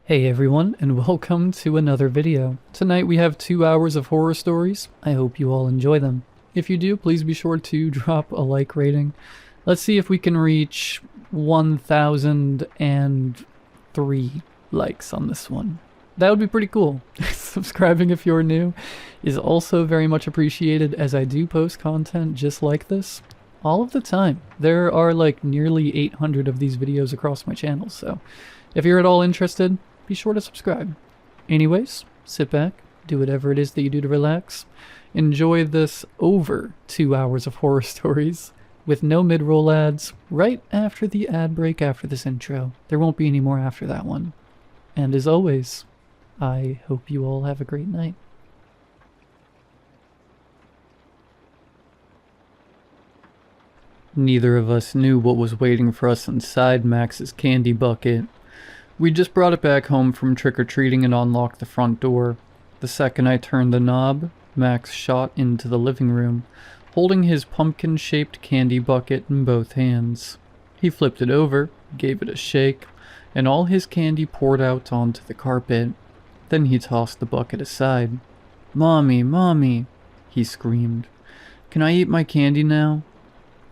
Hey everyone, and welcome to another video. Tonight we have 2 hours of horror stories. I hope you all enjoy them. If you do, please be sure to drop a like rating. Let's see if we can reach 1,003 likes on this one. That would be pretty cool. Subscribing if you're new is also very much appreciated, as I do post content just like this all of the time. There are like nearly 800 of these videos across my channel, so if you're at all interested, be sure to subscribe. Anyways, sit back, do whatever it is that you do to relax. Enjoy this over 2 hours of horror stories with no mid-roll ads right after the ad break after this intro. There won't be any more after that one. And as always, I hope you all have a great night. Neither of us knew what was waiting for us inside Max's candy bucket. We just brought it back home from trick-or-treating and unlocked the front door. The second I turned the knob, Max shot into the living room, holding his pumpkin-shaped candy bucket in both hands. He flipped it over, gave it a shake, and all his candy poured out onto the carpet. Then he tossed the bucket aside. "Mommy, Mommy," he screamed. "Can I eat my candy now?"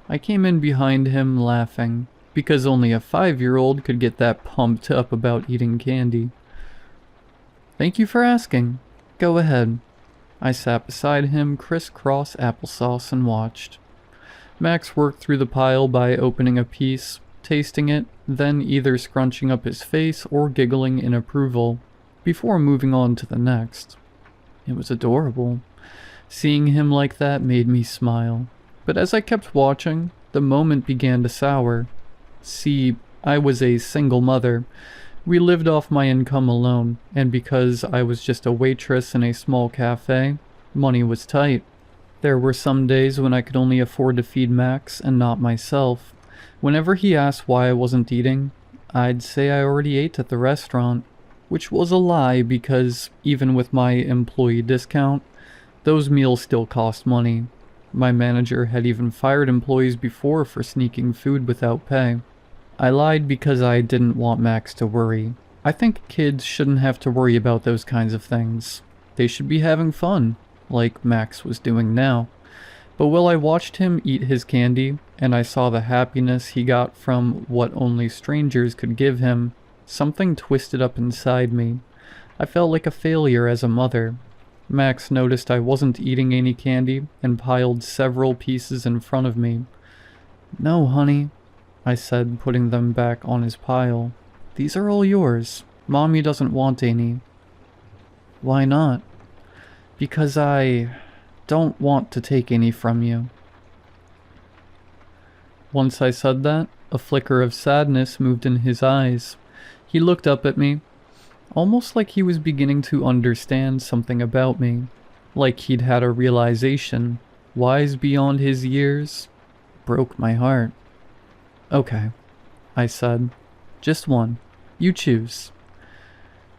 I came in behind him, laughing, because only a 5-year-old could get that pumped up about eating candy. "Thank you for asking. Go ahead." I sat beside him, crisscross applesauce, and watched. Max worked through the pile by opening a piece, tasting it, then either scrunching up his face or giggling in approval, before moving on to the next. It was adorable. Seeing him like that made me smile. But as I kept watching, the moment began to sour. See, I was a single mother. We lived off my income alone, and because I was just a waitress in a small cafe, money was tight. There were some days when I could only afford to feed Max and not myself. Whenever he asked why I wasn't eating, I'd say I already ate at the restaurant, which was a lie because even with my employee discount, those meals still cost money. My manager had even fired employees before for sneaking food without pay. I lied because I didn't want Max to worry. I think kids shouldn't have to worry about those kinds of things. They should be having fun, like Max was doing now. But while I watched him eat his candy, and I saw the happiness he got from what only strangers could give him, something twisted up inside me. I felt like a failure as a mother. Max noticed I wasn't eating any candy and piled several pieces in front of me. "No, honey," I said, putting them back on his pile. "These are all yours. Mommy doesn't want any." "Why not?" "Because I don't want to take any from you." Once I said that, a flicker of sadness moved in his eyes. He looked up at me, almost like he was beginning to understand something about me, like he'd had a realization, wise beyond his years. Broke my heart. "Okay," I said. "Just one. You choose."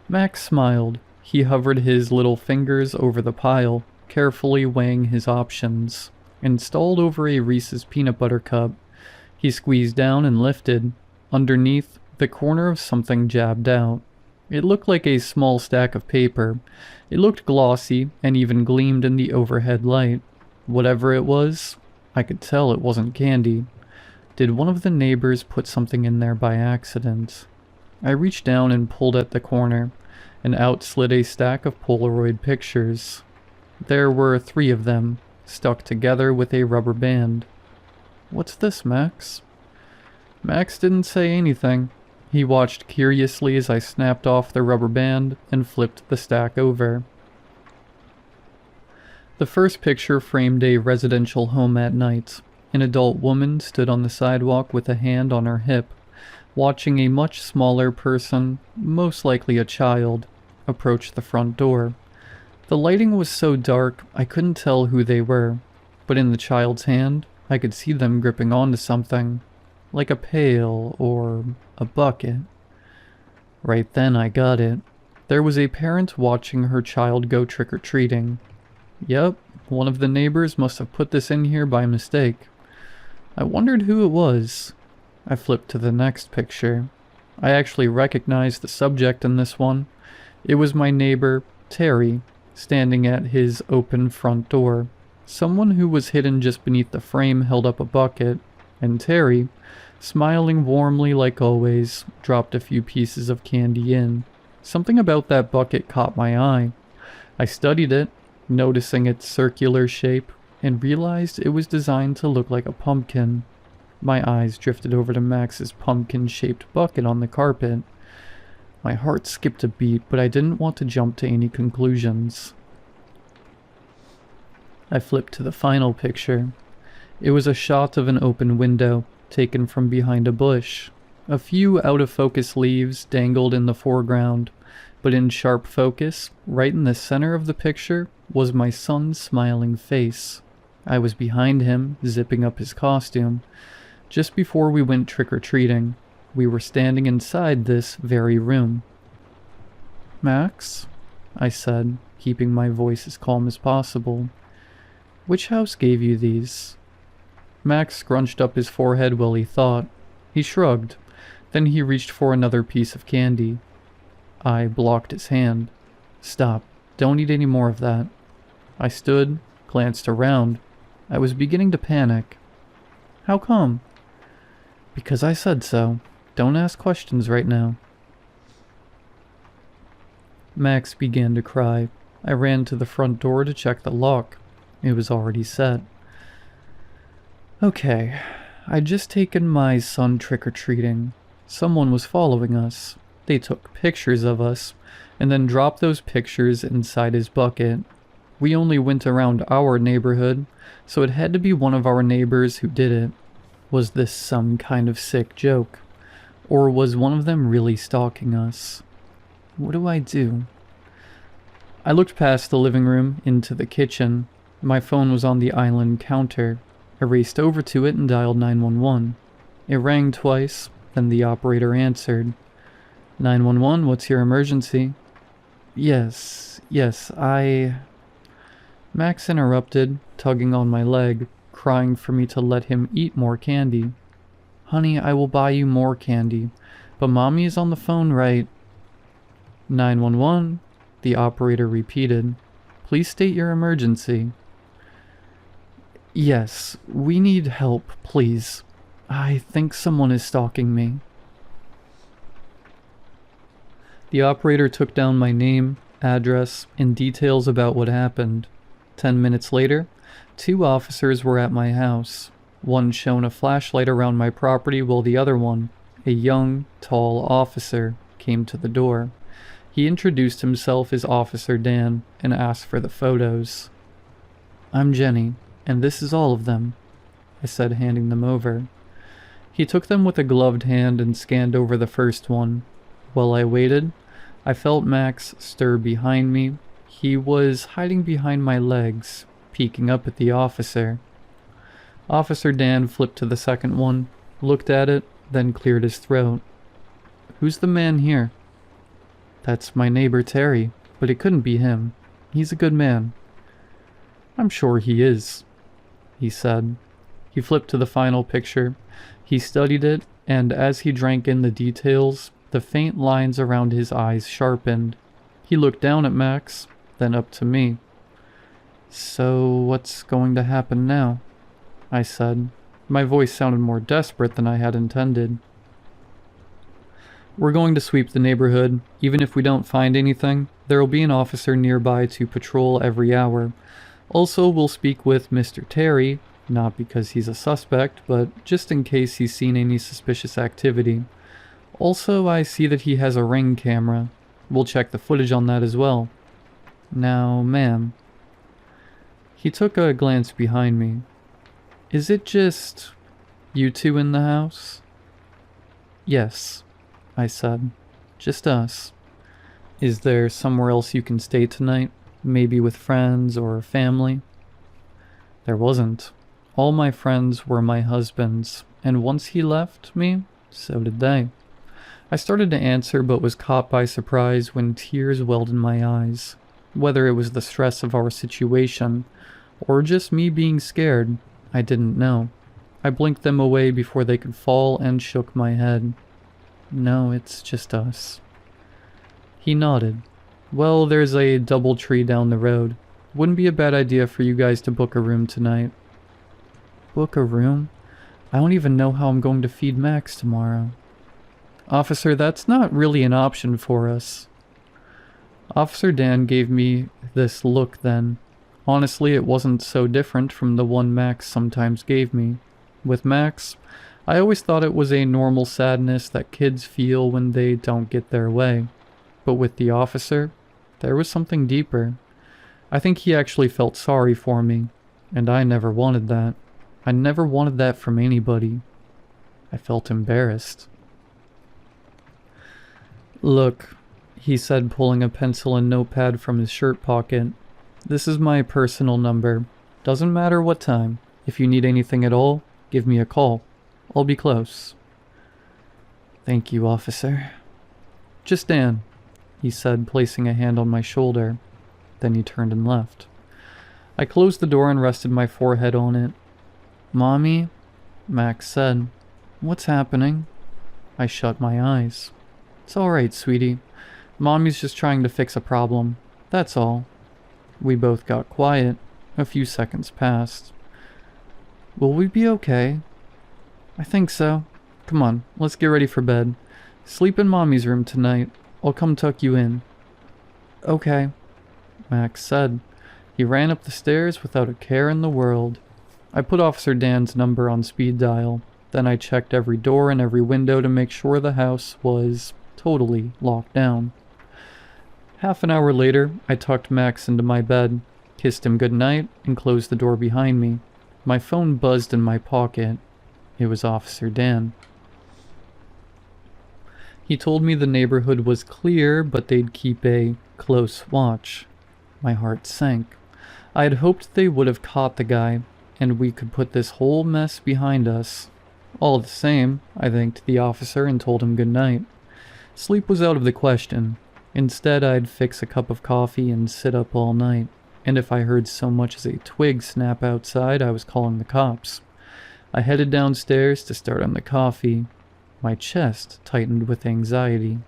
Max smiled. He hovered his little fingers over the pile, carefully weighing his options, and stalled over a Reese's peanut butter cup. He squeezed down and lifted. Underneath, the corner of something jabbed out. It looked like a small stack of paper. It looked glossy and even gleamed in the overhead light. Whatever it was, I could tell it wasn't candy. Did one of the neighbors put something in there by accident? I reached down and pulled at the corner, and out slid a stack of Polaroid pictures. There were 3 of them, stuck together with a rubber band. "What's this, Max?" Max didn't say anything. He watched curiously as I snapped off the rubber band and flipped the stack over. The first picture framed a residential home at night. An adult woman stood on the sidewalk with a hand on her hip, watching a much smaller person, most likely a child, approach the front door. The lighting was so dark I couldn't tell who they were, but in the child's hand I could see them gripping onto something, like a pail or a bucket. Right then I got it. There was a parent watching her child go trick-or-treating. Yep, one of the neighbors must have put this in here by mistake. I wondered who it was. I flipped to the next picture. I actually recognized the subject in this one. It was my neighbor, Terry, standing at his open front door. Someone who was hidden just beneath the frame held up a bucket, and Terry, smiling warmly like always, dropped a few pieces of candy in. Something about that bucket caught my eye. I studied it, noticing its circular shape, and realized it was designed to look like a pumpkin. My eyes drifted over to Max's pumpkin-shaped bucket on the carpet. My heart skipped a beat, but I didn't want to jump to any conclusions. I flipped to the final picture. It was a shot of an open window, taken from behind a bush. A few out-of-focus leaves dangled in the foreground, but in sharp focus, right in the center of the picture, was my son's smiling face. I was behind him, zipping up his costume. Just before we went trick-or-treating, we were standing inside this very room. "Max?" I said, keeping my voice as calm as possible. "Which house gave you these?" Max scrunched up his forehead while he thought. He shrugged. Then he reached for another piece of candy. I blocked his hand. "Stop. Don't eat any more of that." I stood, glanced around. I was beginning to panic. "How come?" "Because I said so. Don't ask questions right now." Max began to cry. I ran to the front door to check the lock. It was already set. Okay, I'd just taken my son trick-or-treating. Someone was following us. They took pictures of us, and then dropped those pictures inside his bucket. We only went around our neighborhood, so it had to be one of our neighbors who did it. Was this some kind of sick joke? Or was one of them really stalking us? What do I do? I looked past the living room into the kitchen. My phone was on the island counter. I raced over to it and dialed 911. It rang twice, then the operator answered. 911, what's your emergency? Yes, Max interrupted, tugging on my leg, crying for me to let him eat more candy. Honey, I will buy you more candy, but Mommy is on the phone right... 911, the operator repeated. Please state your emergency. Yes, we need help, please. I think someone is stalking me. The operator took down my name, address, and details about what happened. 10 minutes later, 2 officers were at my house. One shone a flashlight around my property while the other one, a young, tall officer, came to the door. He introduced himself as Officer Dan and asked for the photos. I'm Jenny, and this is all of them, I said, handing them over. He took them with a gloved hand and scanned over the first one. While I waited, I felt Max stir behind me. He was hiding behind my legs, peeking up at the officer. Officer Dan flipped to the second one, looked at it, then cleared his throat. Who's the man here? That's my neighbor Terry, but it couldn't be him. He's a good man. I'm sure he is, he said. He flipped to the final picture. He studied it, and as he drank in the details, the faint lines around his eyes sharpened. He looked down at Max, then up to me. So what's going to happen now? I said. My voice sounded more desperate than I had intended. We're going to sweep the neighborhood. Even if we don't find anything, there will be an officer nearby to patrol every hour. Also, we'll speak with Mr. Terry, not because he's a suspect, but just in case he's seen any suspicious activity. Also, I see that he has a Ring camera. We'll check the footage on that as well. Now, ma'am. He took a glance behind me. Is it just you two in the house? Yes, I said. Just us. Is there somewhere else you can stay tonight? Maybe with friends or family? There wasn't. All my friends were my husband's, and once he left me, so did they. I started to answer but was caught by surprise when tears welled in my eyes. Whether it was the stress of our situation, or just me being scared, I didn't know. I blinked them away before they could fall and shook my head. No, it's just us. He nodded. Well, there's a double tree down the road. Wouldn't be a bad idea for you guys to book a room tonight. Book a room? I don't even know how I'm going to feed Max tomorrow. Officer, that's not really an option for us. Officer Dan gave me this look then. Honestly, it wasn't so different from the one Max sometimes gave me. With Max, I always thought it was a normal sadness that kids feel when they don't get their way. But with the officer, there was something deeper. I think he actually felt sorry for me, and I never wanted that. I never wanted that from anybody. I felt embarrassed. Look, he said, pulling a pencil and notepad from his shirt pocket. This is my personal number. Doesn't matter what time. If you need anything at all, give me a call. I'll be close. Thank you, officer. Just Dan, he said, placing a hand on my shoulder. Then he turned and left. I closed the door and rested my forehead on it. Mommy, Max said. What's happening? I shut my eyes. It's alright, sweetie. Mommy's just trying to fix a problem. That's all. We both got quiet. A few seconds passed. Will we be okay? I think so. Come on, let's get ready for bed. Sleep in Mommy's room tonight. I'll come tuck you in. Okay, Max said. He ran up the stairs without a care in the world. I put Officer Dan's number on speed dial. Then I checked every door and every window to make sure the house was totally locked down. Half an hour later, I tucked Max into my bed, kissed him goodnight, and closed the door behind me. My phone buzzed in my pocket. It was Officer Dan. He told me the neighborhood was clear, but they'd keep a close watch. My heart sank. I had hoped they would have caught the guy, and we could put this whole mess behind us. All the same, I thanked the officer and told him good night. Sleep was out of the question. Instead, I'd fix a cup of coffee and sit up all night, and if I heard so much as a twig snap outside, I was calling the cops. I headed downstairs to start on the coffee. My chest tightened with anxiety.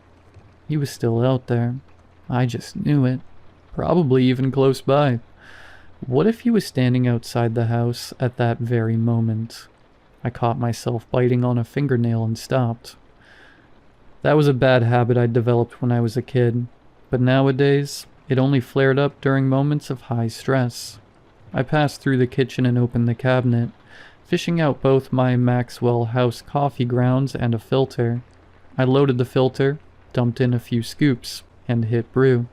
He was still out there. I just knew it. Probably even close by. What if he was standing outside the house at that very moment? I caught myself biting on a fingernail and stopped. That was a bad habit I'd developed when I was a kid, but nowadays, it only flared up during moments of high stress. I passed through the kitchen and opened the cabinet, fishing out both my Maxwell House coffee grounds and a filter. I loaded the filter, dumped in a few scoops, and hit brew.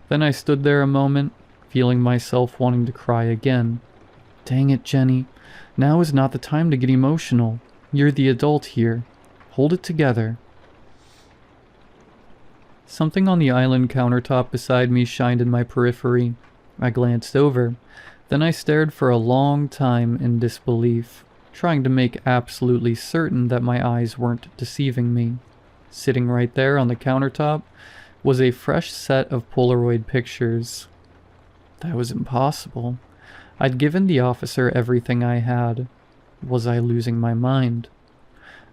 Then I stood there a moment, feeling myself wanting to cry again. Dang it, Jenny. Now is not the time to get emotional. You're the adult here. Hold it together. Something on the island countertop beside me shined in my periphery. I glanced over. Then I stared for a long time in disbelief, trying to make absolutely certain that my eyes weren't deceiving me. Sitting right there on the countertop was a fresh set of Polaroid pictures. That was impossible. I'd given the officer everything I had. Was I losing my mind?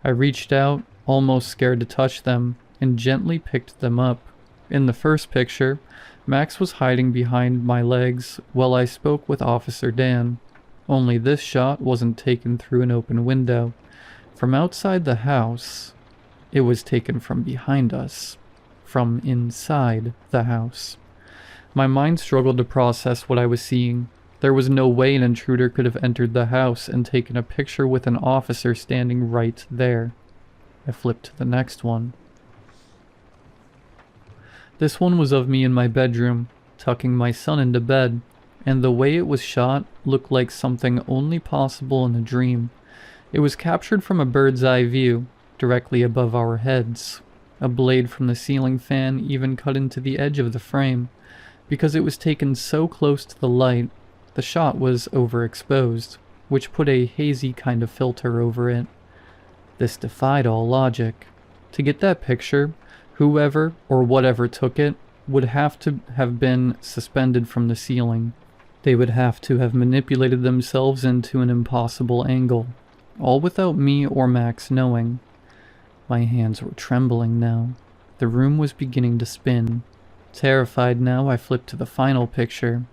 I reached out, almost scared to touch them, and gently picked them up. In the first picture, Max was hiding behind my legs while I spoke with Officer Dan. Only this shot wasn't taken through an open window. From outside the house, it was taken from behind us. From inside the house. My mind struggled to process what I was seeing. There was no way an intruder could have entered the house and taken a picture with an officer standing right there. I flipped to the next one. This one was of me in my bedroom, tucking my son into bed, and the way it was shot looked like something only possible in a dream. It was captured from a bird's eye view, directly above our heads. A blade from the ceiling fan even cut into the edge of the frame. Because it was taken so close to the light, the shot was overexposed, which put a hazy kind of filter over it. This defied all logic. To get that picture, whoever or whatever took it would have to have been suspended from the ceiling. They would have to have manipulated themselves into an impossible angle, all without me or Max knowing. My hands were trembling now. The room was beginning to spin. Terrified now, I flipped to the final picture.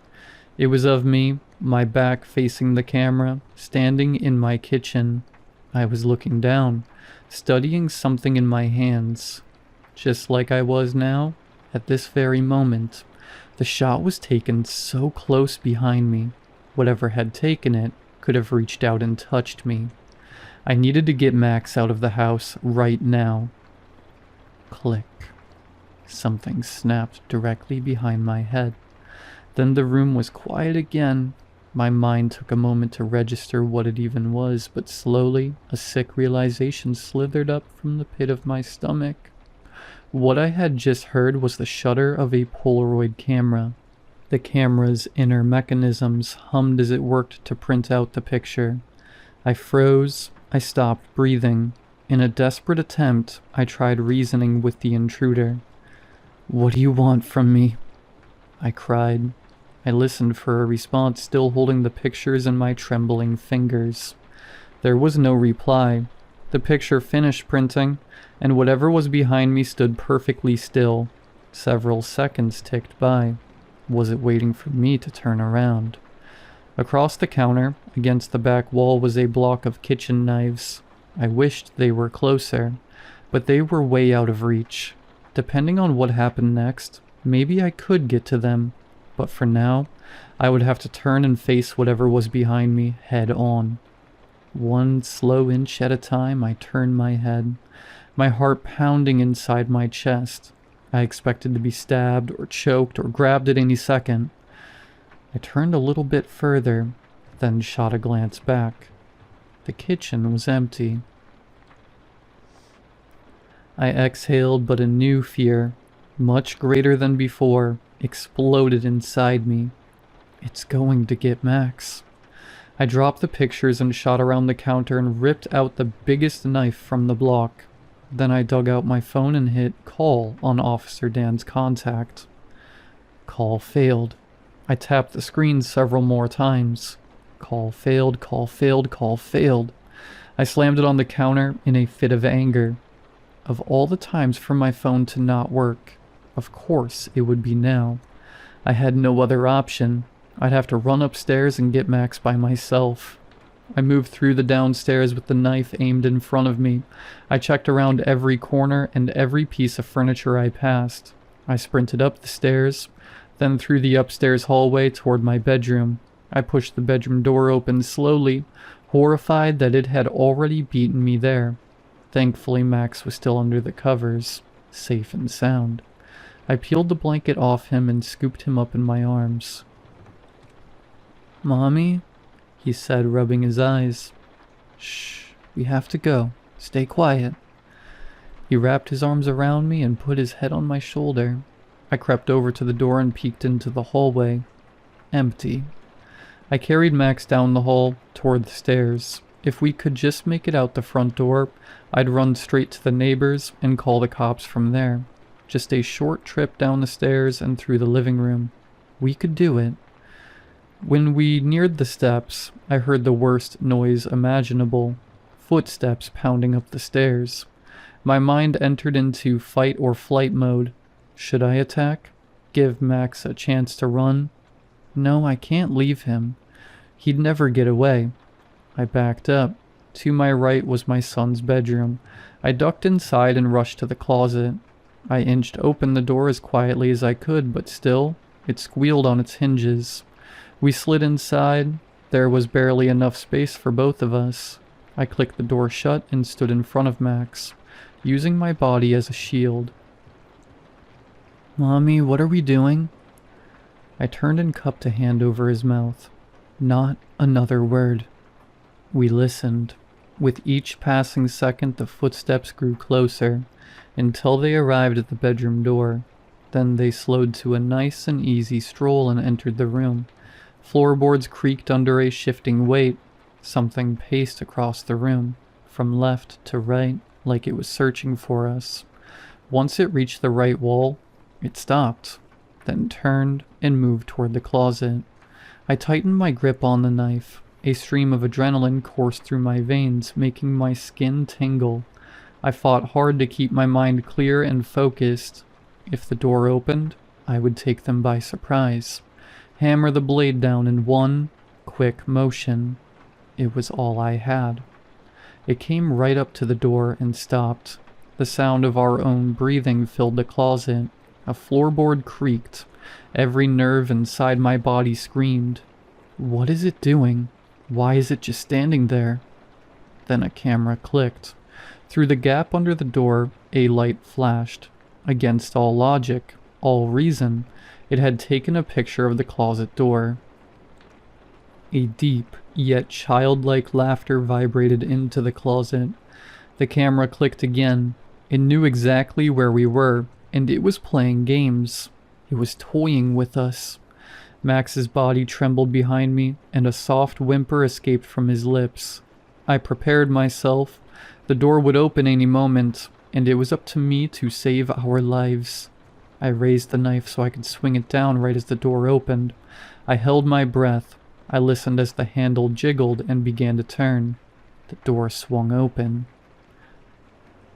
It was of me, my back facing the camera, standing in my kitchen. I was looking down, studying something in my hands. Just like I was now, at this very moment. The shot was taken so close behind me. Whatever had taken it could have reached out and touched me. I needed to get Max out of the house right now. Click. Something snapped directly behind my head. Then the room was quiet again. My mind took a moment to register what it even was, but slowly a sick realization slithered up from the pit of my stomach. What I had just heard was the shutter of a Polaroid camera. The camera's inner mechanisms hummed as it worked to print out the picture. I froze. I stopped breathing. In a desperate attempt, I tried reasoning with the intruder. "What do you want from me?" I cried. I listened for a response, still holding the pictures in my trembling fingers. There was no reply. The picture finished printing, and whatever was behind me stood perfectly still. Several seconds ticked by. Was it waiting for me to turn around? Across the counter, against the back wall, was a block of kitchen knives. I wished they were closer, but they were way out of reach. Depending on what happened next, maybe I could get to them. But for now, I would have to turn and face whatever was behind me head on. One slow inch at a time, I turned my head, my heart pounding inside my chest. I expected to be stabbed or choked or grabbed at any second. I turned a little bit further, then shot a glance back. The kitchen was empty. I exhaled, but a new fear, much greater than before, exploded inside me. It's going to get Max. I dropped the pictures and shot around the counter and ripped out the biggest knife from the block. Then I dug out my phone and hit call on Officer Dan's contact. Call failed. I tapped the screen several more times. Call failed, call failed, call failed. I slammed it on the counter in a fit of anger. Of all the times for my phone to not work, of course it would be now. I had no other option. I'd have to run upstairs and get Max by myself. I moved through the downstairs with the knife aimed in front of me. I checked around every corner and every piece of furniture I passed. I sprinted up the stairs, then through the upstairs hallway toward my bedroom. I pushed the bedroom door open slowly, horrified that it had already beaten me there. Thankfully, Max was still under the covers, safe and sound. I peeled the blanket off him and scooped him up in my arms. "Mommy?" he said, rubbing his eyes. "Shh, we have to go. Stay quiet." He wrapped his arms around me and put his head on my shoulder. I crept over to the door and peeked into the hallway. Empty. I carried Max down the hall, toward the stairs. If we could just make it out the front door, I'd run straight to the neighbors and call the cops from there. Just a short trip down the stairs and through the living room. We could do it. When we neared the steps, I heard the worst noise imaginable. Footsteps pounding up the stairs. My mind entered into fight or flight mode. Should I attack? Give Max a chance to run? No, I can't leave him. He'd never get away. I backed up. To my right was my son's bedroom. I ducked inside and rushed to the closet. I inched open the door as quietly as I could, but still, it squealed on its hinges. We slid inside. There was barely enough space for both of us. I clicked the door shut and stood in front of Max, using my body as a shield. "Mommy, what are we doing?" I turned and cupped a hand over his mouth. Not another word. We listened. With each passing second, the footsteps grew closer, until they arrived at the bedroom door. Then they slowed to a nice and easy stroll and entered the room. Floorboards creaked under a shifting weight. Something paced across the room, from left to right, like it was searching for us. Once it reached the right wall, it stopped, then turned and moved toward the closet. I tightened my grip on the knife. A stream of adrenaline coursed through my veins, making my skin tingle. I fought hard to keep my mind clear and focused. If the door opened, I would take them by surprise. Hammer the blade down in one quick motion. It was all I had. It came right up to the door and stopped. The sound of our own breathing filled the closet. A floorboard creaked. Every nerve inside my body screamed. What is it doing? Why is it just standing there? Then a camera clicked. Through the gap under the door, a light flashed. Against all logic, all reason, it had taken a picture of the closet door. A deep, yet childlike laughter vibrated into the closet. The camera clicked again. It knew exactly where we were, and it was playing games. It was toying with us. Max's body trembled behind me, and a soft whimper escaped from his lips. I prepared myself. The door would open any moment, and it was up to me to save our lives. I raised the knife so I could swing it down right as the door opened. I held my breath. I listened as the handle jiggled and began to turn. The door swung open.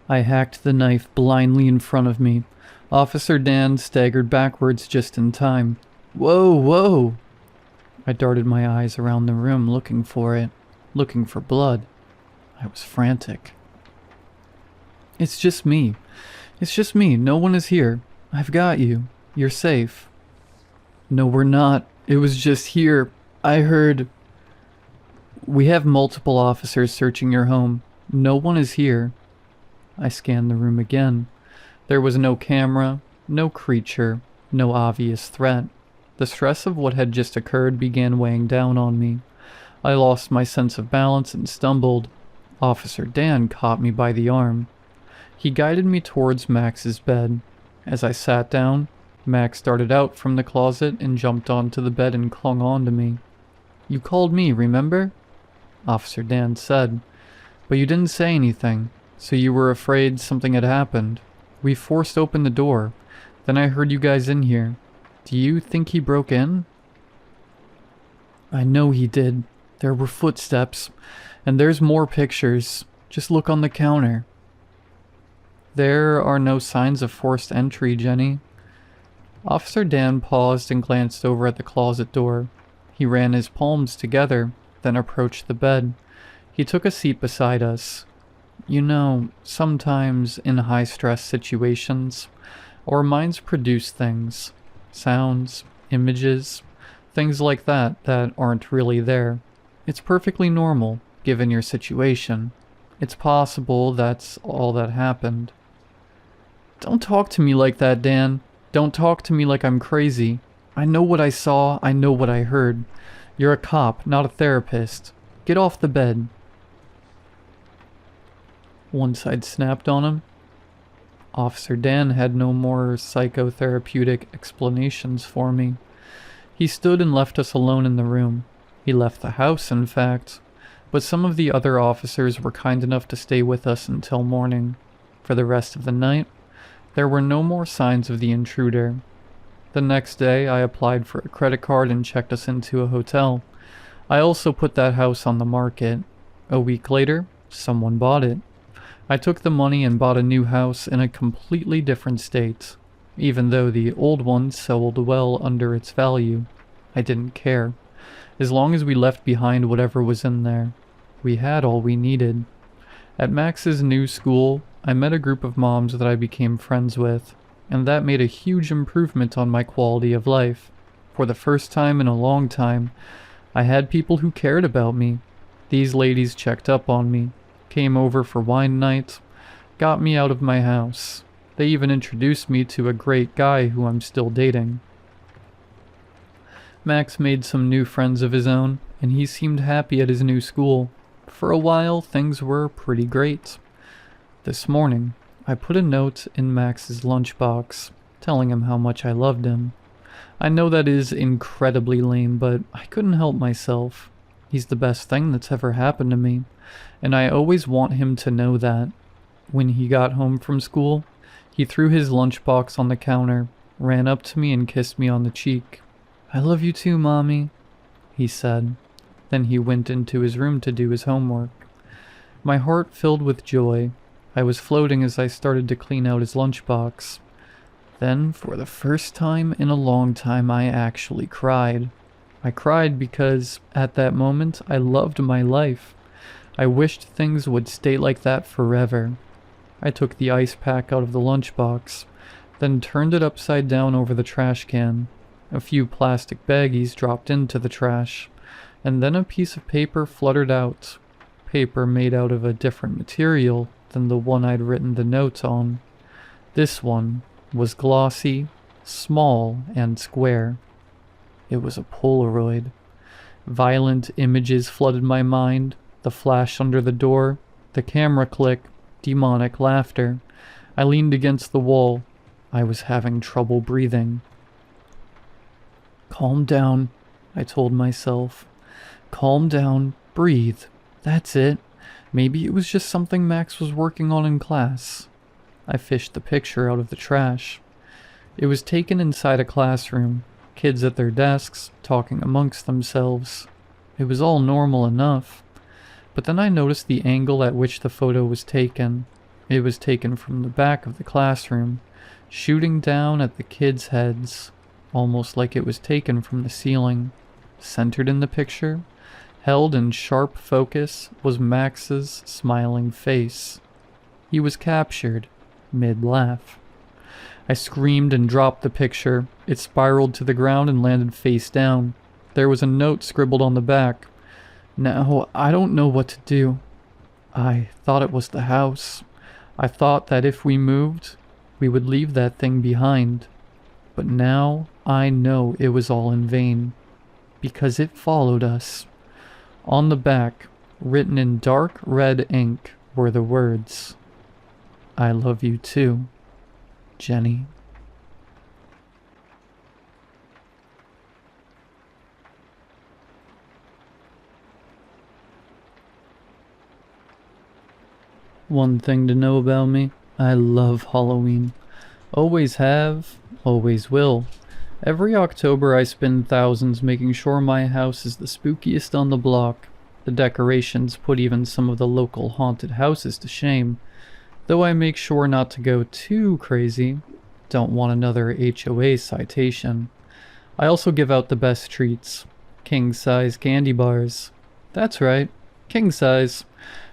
I hacked the knife blindly in front of me. Officer Dan staggered backwards just in time. Whoa, whoa! I darted my eyes around the room looking for it, looking for blood. I was frantic. It's just me. It's just me. No one is here. I've got you. You're safe. No, we're not. It was just here. I heard... We have multiple officers searching your home. No one is here. I scanned the room again. There was no camera, no creature, no obvious threat. The stress of what had just occurred began weighing down on me. I lost my sense of balance and stumbled. Officer Dan caught me by the arm. He guided me towards Max's bed. As I sat down, Max darted out from the closet and jumped onto the bed and clung on to me. You called me, remember? Officer Dan said. But you didn't say anything, so you were afraid something had happened. We forced open the door. Then I heard you guys in here. Do you think he broke in? I know he did. There were footsteps. And there's more pictures. Just look on the counter. There are no signs of forced entry, Jenny. Officer Dan paused and glanced over at the closet door. He ran his palms together, then approached the bed. He took a seat beside us. You know, sometimes in high-stress situations, our minds produce things. Sounds, images, things like that aren't really there. It's perfectly normal, given your situation. It's possible that's all that happened. Don't talk to me like that, Dan. Don't talk to me like I'm crazy. I know what I saw, I know what I heard. You're a cop, not a therapist. Get off the bed. Once I'd snapped on him, Officer Dan had no more psychotherapeutic explanations for me. He stood and left us alone in the room. He left the house, in fact, but some of the other officers were kind enough to stay with us until morning. For the rest of the night, there were no more signs of the intruder. The next day, I applied for a credit card and checked us into a hotel. I also put that house on the market. A week later, someone bought it. I took the money and bought a new house in a completely different state. Even though the old one sold well under its value, I didn't care. As long as we left behind whatever was in there, we had all we needed. At Max's new school, I met a group of moms that I became friends with, and that made a huge improvement on my quality of life. For the first time in a long time, I had people who cared about me. These ladies checked up on me, came over for wine night, got me out of my house. They even introduced me to a great guy who I'm still dating. Max made some new friends of his own, and he seemed happy at his new school. For a while, things were pretty great. This morning, I put a note in Max's lunchbox, telling him how much I loved him. I know that is incredibly lame, but I couldn't help myself. He's the best thing that's ever happened to me, and I always want him to know that. When he got home from school, he threw his lunchbox on the counter, ran up to me and kissed me on the cheek. "I love you too, Mommy," he said. Then he went into his room to do his homework. My heart filled with joy. I was floating as I started to clean out his lunchbox. Then, for the first time in a long time, I actually cried. I cried because, at that moment, I loved my life. I wished things would stay like that forever. I took the ice pack out of the lunchbox, then turned it upside down over the trash can. A few plastic baggies dropped into the trash, and then a piece of paper fluttered out. Paper made out of a different material than the one I'd written the notes on. This one was glossy, small, and square. It was a Polaroid. Violent images flooded my mind, the flash under the door, the camera click, demonic laughter. I leaned against the wall. I was having trouble breathing. Calm down, I told myself. Calm down, breathe. That's it. Maybe it was just something Max was working on in class. I fished the picture out of the trash. It was taken inside a classroom, kids at their desks, talking amongst themselves. It was all normal enough. But then I noticed the angle at which the photo was taken. It was taken from the back of the classroom, shooting down at the kids' heads, almost like it was taken from the ceiling. Centered in the picture, held in sharp focus, was Max's smiling face. He was captured, mid-laugh. I screamed and dropped the picture. It spiraled to the ground and landed face down. There was a note scribbled on the back. Now, I don't know what to do. I thought it was the house. I thought that if we moved, we would leave that thing behind. But now I know it was all in vain, because it followed us. On the back, written in dark red ink, were the words, "I love you too, Jenny." One thing to know about me, I love Halloween. Always have, always will. Every October I spend thousands making sure my house is the spookiest on the block. The decorations put even some of the local haunted houses to shame. Though I make sure not to go too crazy. Don't want another HOA citation. I also give out the best treats. King-size candy bars. That's right, king-size.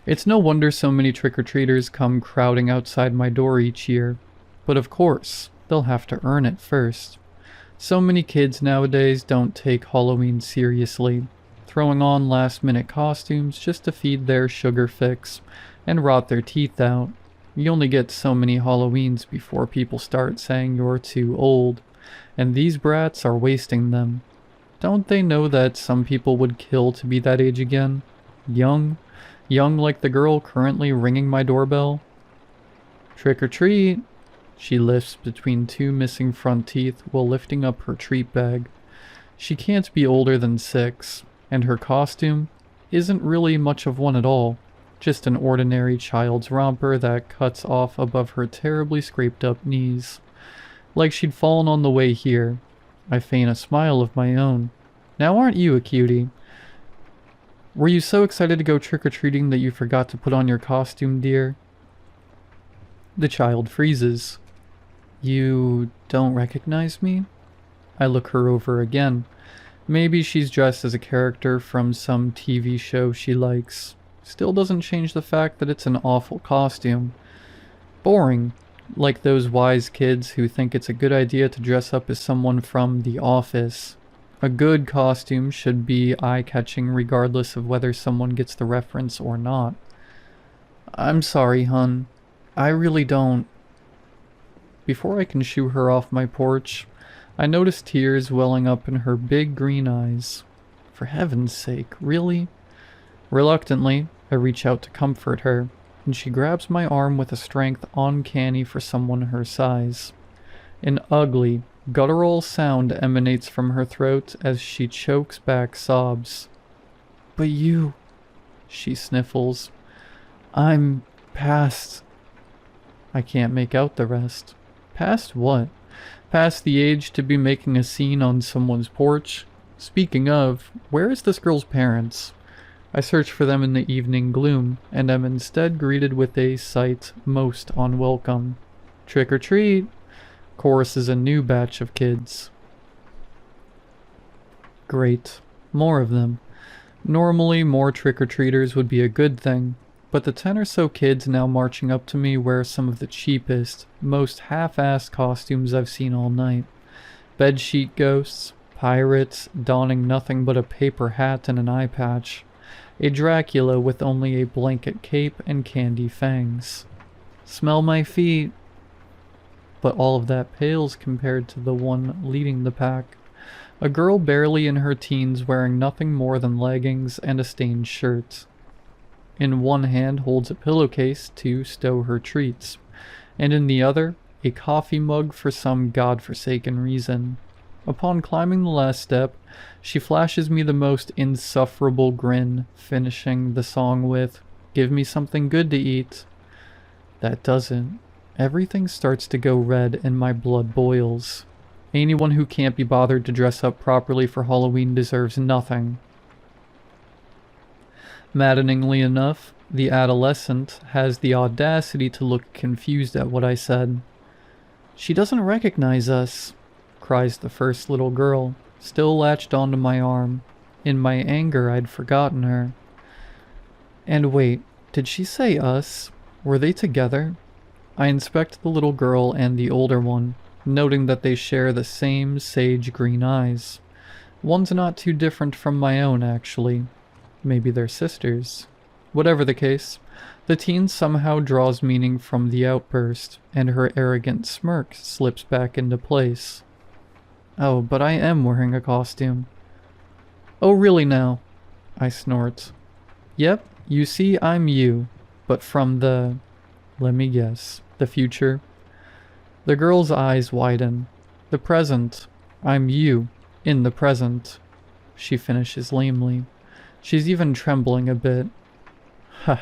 It's no wonder so many trick-or-treaters come crowding outside my door each year. But of course, they'll have to earn it first. So many kids nowadays don't take Halloween seriously, throwing on last-minute costumes just to feed their sugar fix and rot their teeth out. You only get so many Halloweens before people start saying you're too old, and these brats are wasting them. Don't they know that some people would kill to be that age again? Young like the girl currently ringing my doorbell. Trick or treat, she lisps between two missing front teeth while lifting up her treat bag. She can't be older than 6, and her costume isn't really much of one at all. Just an ordinary child's romper that cuts off above her terribly scraped up knees. Like she'd fallen on the way here. I feign a smile of my own. Now aren't you a cutie? Were you so excited to go trick-or-treating that you forgot to put on your costume, dear? The child freezes. You don't recognize me? I look her over again. Maybe she's dressed as a character from some TV show she likes. Still doesn't change the fact that it's an awful costume. Boring, like those wise kids who think it's a good idea to dress up as someone from The Office. A good costume should be eye-catching regardless of whether someone gets the reference or not. I'm sorry, hun. I really don't. Before I can shoo her off my porch, I notice tears welling up in her big green eyes. For heaven's sake, really? Reluctantly, I reach out to comfort her, and she grabs my arm with a strength uncanny for someone her size. An ugly, guttural sound emanates from her throat as she chokes back sobs. But you, she sniffles. I'm past. I can't make out the rest. Past what? Past the age to be making a scene on someone's porch? Speaking of, where is this girl's parents? I search for them in the evening gloom, and am instead greeted with a sight most unwelcome. Trick or treat! Choruses a new batch of kids. Great. More of them. Normally, more trick-or-treaters would be a good thing, but the 10 or so kids now marching up to me wear some of the cheapest, most half-assed costumes I've seen all night. Bedsheet ghosts, pirates donning nothing but a paper hat and an eye patch, a Dracula with only a blanket cape and candy fangs. Smell my feet! But all of that pales compared to the one leading the pack. A girl barely in her teens wearing nothing more than leggings and a stained shirt. In one hand holds a pillowcase to stow her treats, and in the other, a coffee mug for some godforsaken reason. Upon climbing the last step, she flashes me the most insufferable grin, finishing the song with, "Give me something good to eat." That doesn't. Everything starts to go red and my blood boils. Anyone who can't be bothered to dress up properly for Halloween deserves nothing. Maddeningly enough, the adolescent has the audacity to look confused at what I said. "She doesn't recognize us," cries the first little girl, still latched onto my arm. In my anger, I'd forgotten her. And wait, did she say us? Were they together? I inspect the little girl and the older one, noting that they share the same sage green eyes. One's not too different from my own, actually. Maybe they're sisters. Whatever the case, the teen somehow draws meaning from the outburst, and her arrogant smirk slips back into place. "Oh, but I am wearing a costume." "Oh, really now?" I snort. "Yep, you see, I'm you, but from let me guess, the future." The girl's eyes widen. "The present. I'm you, in the present," she finishes lamely. She's even trembling a bit. Ha!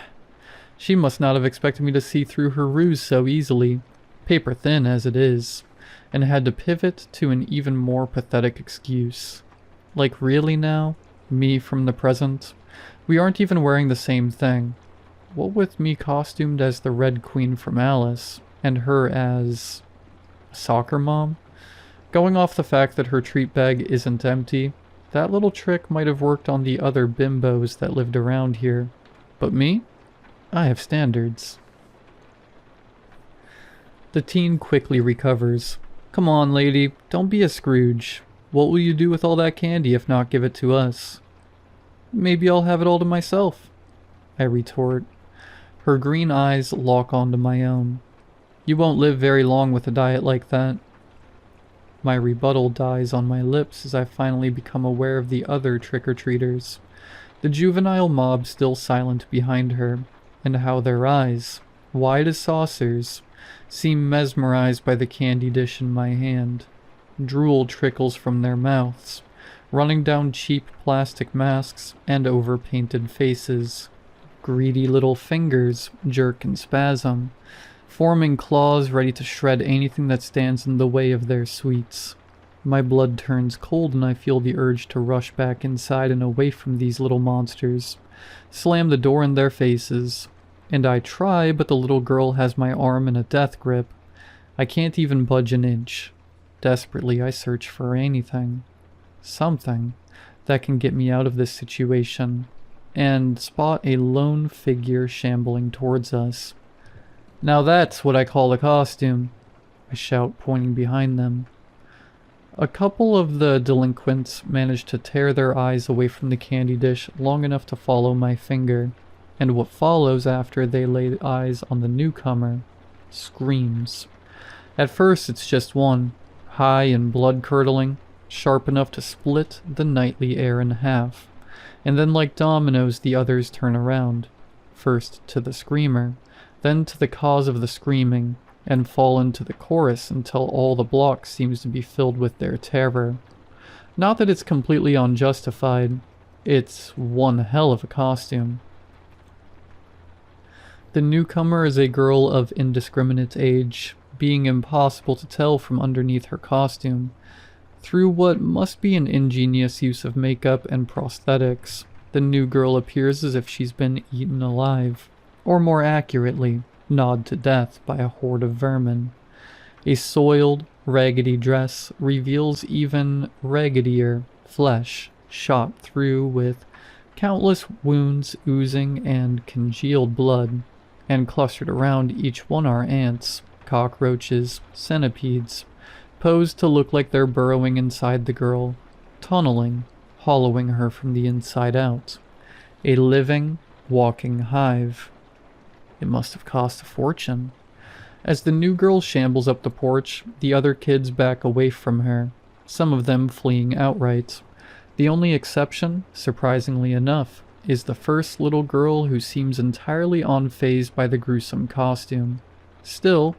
She must not have expected me to see through her ruse so easily, paper thin as it is, and had to pivot to an even more pathetic excuse. Like really now? Me from the present? We aren't even wearing the same thing. What with me costumed as the Red Queen from Alice, and her as soccer mom? Going off the fact that her treat bag isn't empty, that little trick might have worked on the other bimbos that lived around here. But me? I have standards. The teen quickly recovers. "Come on, lady, don't be a Scrooge. What will you do with all that candy if not give it to us?" "Maybe I'll have it all to myself," I retort. Her green eyes lock onto my own. "You won't live very long with a diet like that." My rebuttal dies on my lips as I finally become aware of the other trick-or-treaters, the juvenile mob still silent behind her, and how their eyes, wide as saucers, seem mesmerized by the candy dish in my hand. Drool trickles from their mouths, running down cheap plastic masks and over-painted faces. Greedy little fingers jerk and spasm, forming claws ready to shred anything that stands in the way of their sweets. My blood turns cold and I feel the urge to rush back inside and away from these little monsters, slam the door in their faces. And I try, but the little girl has my arm in a death grip. I can't even budge an inch. Desperately, I search for anything, something, that can get me out of this situation, and spot a lone figure shambling towards us. "Now that's what I call a costume," I shout, pointing behind them. A couple of the delinquents manage to tear their eyes away from the candy dish long enough to follow my finger, and what follows after they lay eyes on the newcomer screams. At first it's just one, high and blood-curdling, sharp enough to split the nightly air in half, and then like dominoes the others turn around, first to the screamer, then to the cause of the screaming, and fall into the chorus until all the block seems to be filled with their terror. Not that it's completely unjustified, it's one hell of a costume. The newcomer is a girl of indiscriminate age, being impossible to tell from underneath her costume, through what must be an ingenious use of makeup and prosthetics. The new girl appears as if she's been eaten alive, or more accurately, gnawed to death by a horde of vermin. A soiled, raggedy dress reveals even raggedier flesh shot through with countless wounds oozing and congealed blood, and clustered around each one are ants, cockroaches, centipedes, posed to look like they're burrowing inside the girl, tunneling, hollowing her from the inside out. A living, walking hive. It must have cost a fortune. As the new girl shambles up the porch, the other kids back away from her, some of them fleeing outright. The only exception, surprisingly enough, is the first little girl who seems entirely unfazed by the gruesome costume. Still,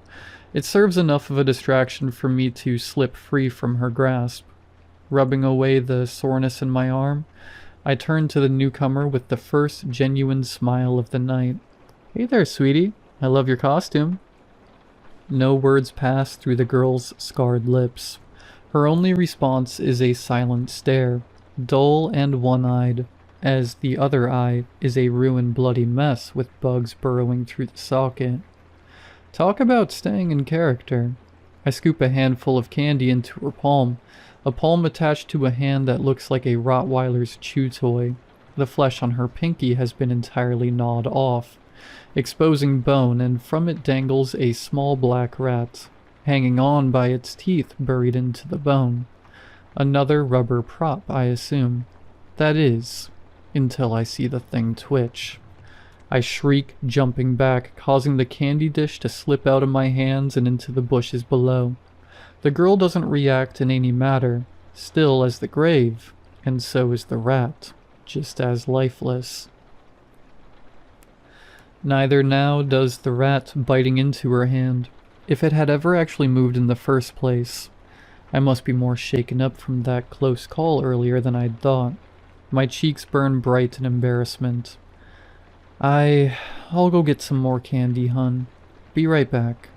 it serves enough of a distraction for me to slip free from her grasp. Rubbing away the soreness in my arm, I turn to the newcomer with the first genuine smile of the night. "Hey there, sweetie. I love your costume." No words pass through the girl's scarred lips. Her only response is a silent stare, dull and one-eyed, as the other eye is a ruined bloody mess with bugs burrowing through the socket. Talk about staying in character. I scoop a handful of candy into her palm, a palm attached to a hand that looks like a Rottweiler's chew toy. The flesh on her pinky has been entirely gnawed off, exposing bone, and from it dangles a small black rat, hanging on by its teeth buried into the bone. Another rubber prop, I assume. That is, until I see the thing twitch. I shriek, jumping back, causing the candy dish to slip out of my hands and into the bushes below. The girl doesn't react in any matter, still as the grave, and so is the rat, just as lifeless. Neither now does the rat biting into her hand, if it had ever actually moved in the first place. I must be more shaken up from that close call earlier than I'd thought. My cheeks burn bright in embarrassment. I'll go get some more candy, hun. Be right back.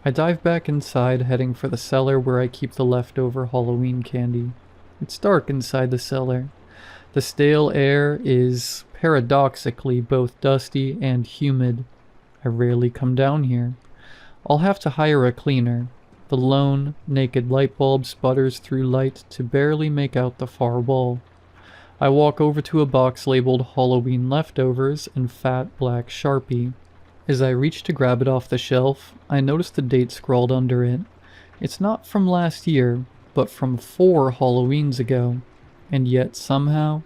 I dive back inside, heading for the cellar where I keep the leftover Halloween candy. It's dark inside the cellar. The stale air is paradoxically both dusty and humid. I rarely come down here. I'll have to hire a cleaner. The lone, naked light bulb sputters through light to barely make out the far wall. I walk over to a box labeled Halloween Leftovers in fat black Sharpie. As I reach to grab it off the shelf, I notice the date scrawled under it. It's not from last year, but from 4 Halloweens ago. And yet, somehow,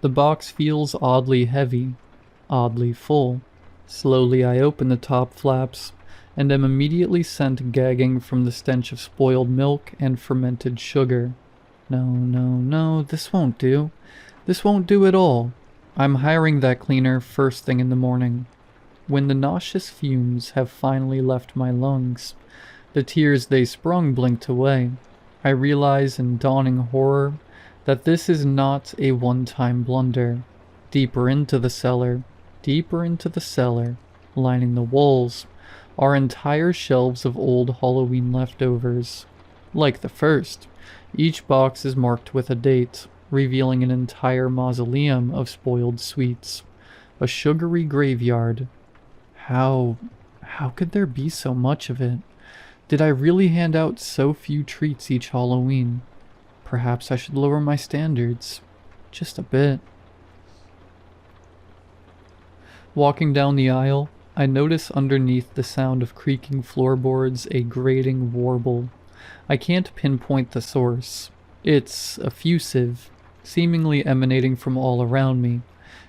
the box feels oddly heavy, oddly full. Slowly I open the top flaps, and am immediately sent gagging from the stench of spoiled milk and fermented sugar. No, this won't do. This won't do at all. I'm hiring that cleaner first thing in the morning. When the nauseous fumes have finally left my lungs, the tears they sprung blinked away. I realize in dawning horror that this is not a one-time blunder. Deeper into the cellar, lining the walls, are entire shelves of old Halloween leftovers. Like the first, each box is marked with a date, revealing an entire mausoleum of spoiled sweets. A sugary graveyard. How could there be so much of it? Did I really hand out so few treats each Halloween? Perhaps I should lower my standards. Just a bit. Walking down the aisle, I notice underneath the sound of creaking floorboards a grating warble. I can't pinpoint the source. It's effusive, seemingly emanating from all around me.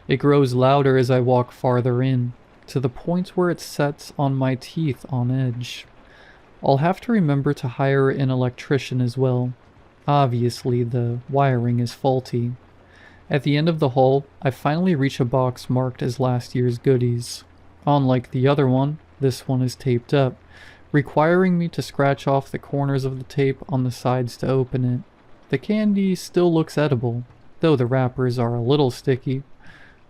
It grows louder as I walk farther in, to the point where it sets on my teeth on edge. I'll have to remember to hire an electrician as well. Obviously, the wiring is faulty. At the end of the hall, I finally reach a box marked as last year's goodies. Unlike the other one, this one is taped up, requiring me to scratch off the corners of the tape on the sides to open it. The candy still looks edible, though the wrappers are a little sticky.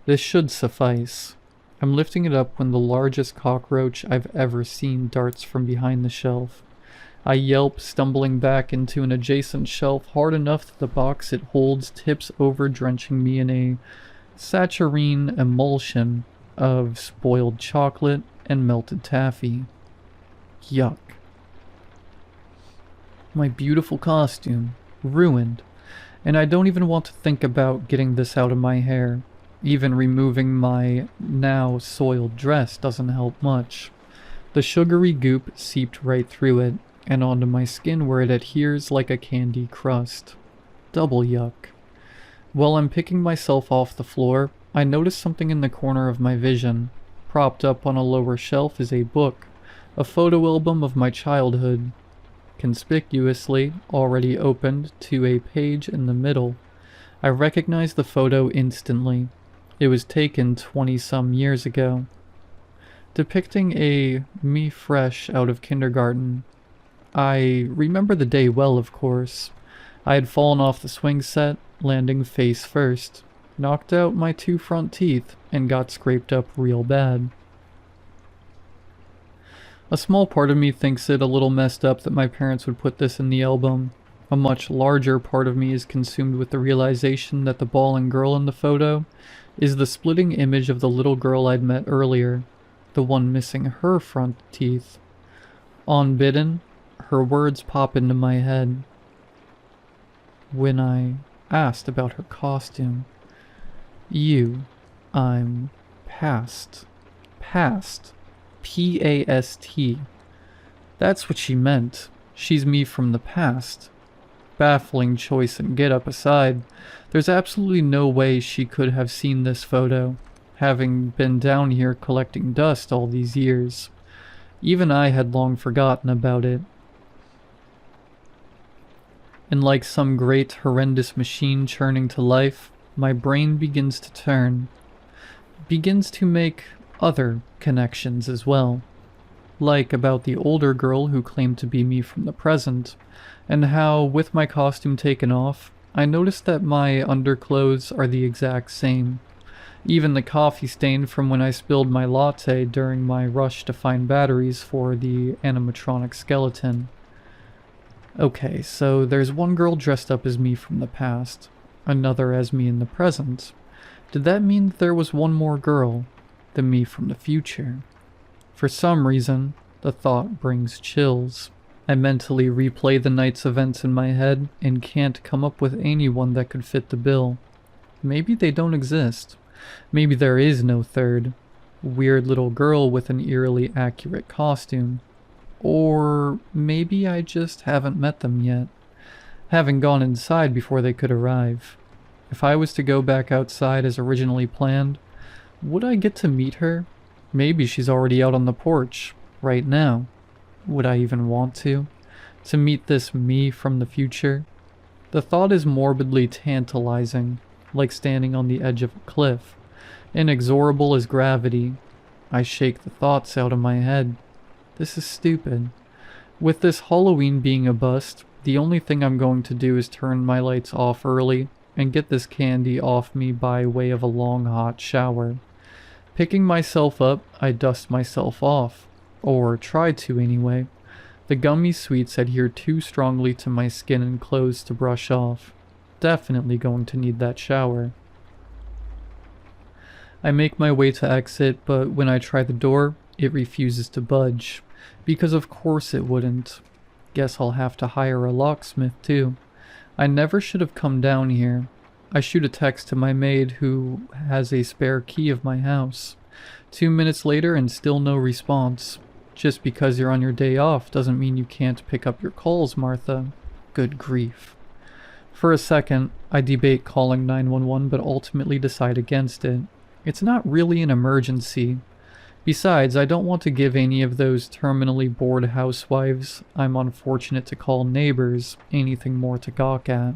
This should suffice. I'm lifting it up when the largest cockroach I've ever seen darts from behind the shelf. I yelp, stumbling back into an adjacent shelf hard enough that the box it holds tips over, drenching me in a saccharine emulsion of spoiled chocolate and melted taffy. Yuck. My beautiful costume. Ruined. And I don't even want to think about getting this out of my hair. Even removing my now soiled dress doesn't help much. The sugary goop seeped right through it, and onto my skin where it adheres like a candy crust. Double yuck. While I'm picking myself off the floor, I notice something in the corner of my vision. Propped up on a lower shelf is a book, a photo album of my childhood. Conspicuously, already opened to a page in the middle. I recognize the photo instantly. It was taken 20-some years ago. Depicting a me fresh out of kindergarten. I remember the day well, of course. I had fallen off the swing set, landing face first, knocked out my 2 front teeth, and got scraped up real bad. A small part of me thinks it a little messed up that my parents would put this in the album. A much larger part of me is consumed with the realization that the bawling girl in the photo is the splitting image of the little girl I'd met earlier, the one missing her front teeth. Unbidden, her words pop into my head. When I asked about her costume. I'm past. Past. P-A-S-T. That's what she meant. She's me from the past. Baffling choice and get up aside, there's absolutely no way she could have seen this photo, having been down here collecting dust all these years. Even I had long forgotten about it. And like some great horrendous machine churning to life, my brain begins to turn. Begins to make other connections as well. Like about the older girl who claimed to be me from the present, and how, with my costume taken off, I noticed that my underclothes are the exact same. Even the coffee stain from when I spilled my latte during my rush to find batteries for the animatronic skeleton. Okay, so there's one girl dressed up as me from the past, another as me in the present. Did that mean that there was one more girl, the me from the future? For some reason, the thought brings chills. I mentally replay the night's events in my head and can't come up with anyone that could fit the bill. Maybe they don't exist. Maybe there is no third. Weird little girl with an eerily accurate costume. Or maybe I just haven't met them yet. Haven't gone inside before they could arrive. If I was to go back outside as originally planned, would I get to meet her? Maybe she's already out on the porch, right now. Would I even want to? To meet this me from the future? The thought is morbidly tantalizing, like standing on the edge of a cliff. Inexorable as gravity. I shake the thoughts out of my head. This is stupid. With this Halloween being a bust, the only thing I'm going to do is turn my lights off early and get this candy off me by way of a long hot shower. Picking myself up, I dust myself off. Or try to anyway. The gummy sweets adhere too strongly to my skin and clothes to brush off. Definitely going to need that shower. I make my way to exit, but when I try the door, it refuses to budge. Because of course it wouldn't. Guess I'll have to hire a locksmith too. I never should have come down here. I shoot a text to my maid who has a spare key of my house. 2 minutes later and still no response. Just because you're on your day off doesn't mean you can't pick up your calls, Martha. Good grief. For a second, I debate calling 911 but ultimately decide against it. It's not really an emergency. Besides, I don't want to give any of those terminally bored housewives I'm unfortunate to call neighbors anything more to gawk at.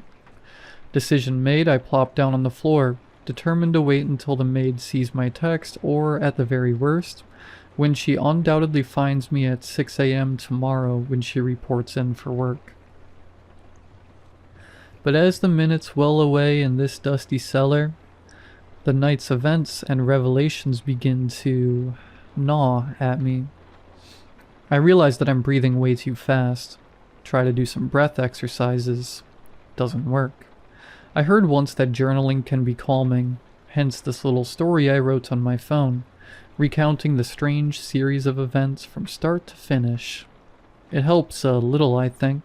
Decision made, I plop down on the floor, determined to wait until the maid sees my text, or at the very worst, when she undoubtedly finds me at 6 a.m. tomorrow when she reports in for work. But as the minutes well away in this dusty cellar, the night's events and revelations begin to gnaw at me. I realize that I'm breathing way too fast. Try to do some breath exercises. Doesn't work. I heard once that journaling can be calming, hence this little story I wrote on my phone, recounting the strange series of events from start to finish. It helps a little, I think.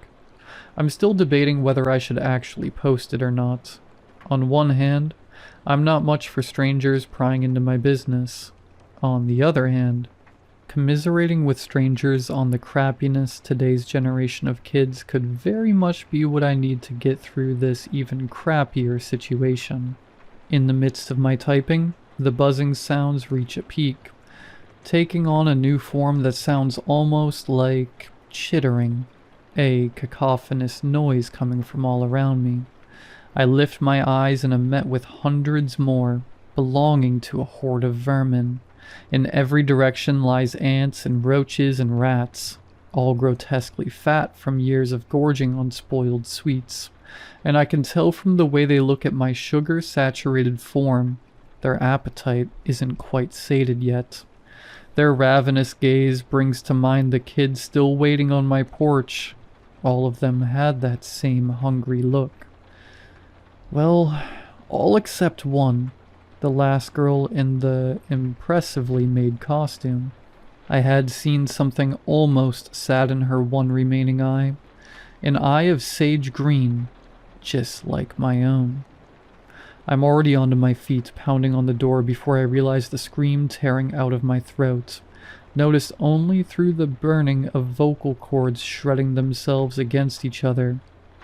I'm still debating whether I should actually post it or not. On one hand, I'm not much for strangers prying into my business. On the other hand, commiserating with strangers on the crappiness today's generation of kids could very much be what I need to get through this even crappier situation. In the midst of my typing, the buzzing sounds reach a peak, taking on a new form that sounds almost like chittering, a cacophonous noise coming from all around me. I lift my eyes and am met with hundreds more, belonging to a horde of vermin. In every direction lies ants and roaches and rats, all grotesquely fat from years of gorging on spoiled sweets. And I can tell from the way they look at my sugar-saturated form, their appetite isn't quite sated yet. Their ravenous gaze brings to mind the kids still waiting on my porch. All of them had that same hungry look. Well, all except one, the last girl in the impressively made costume. I had seen something almost sadden her one remaining eye, an eye of sage green, just like my own. I'm already onto my feet, pounding on the door before I realize the scream tearing out of my throat, noticed only through the burning of vocal cords shredding themselves against each other.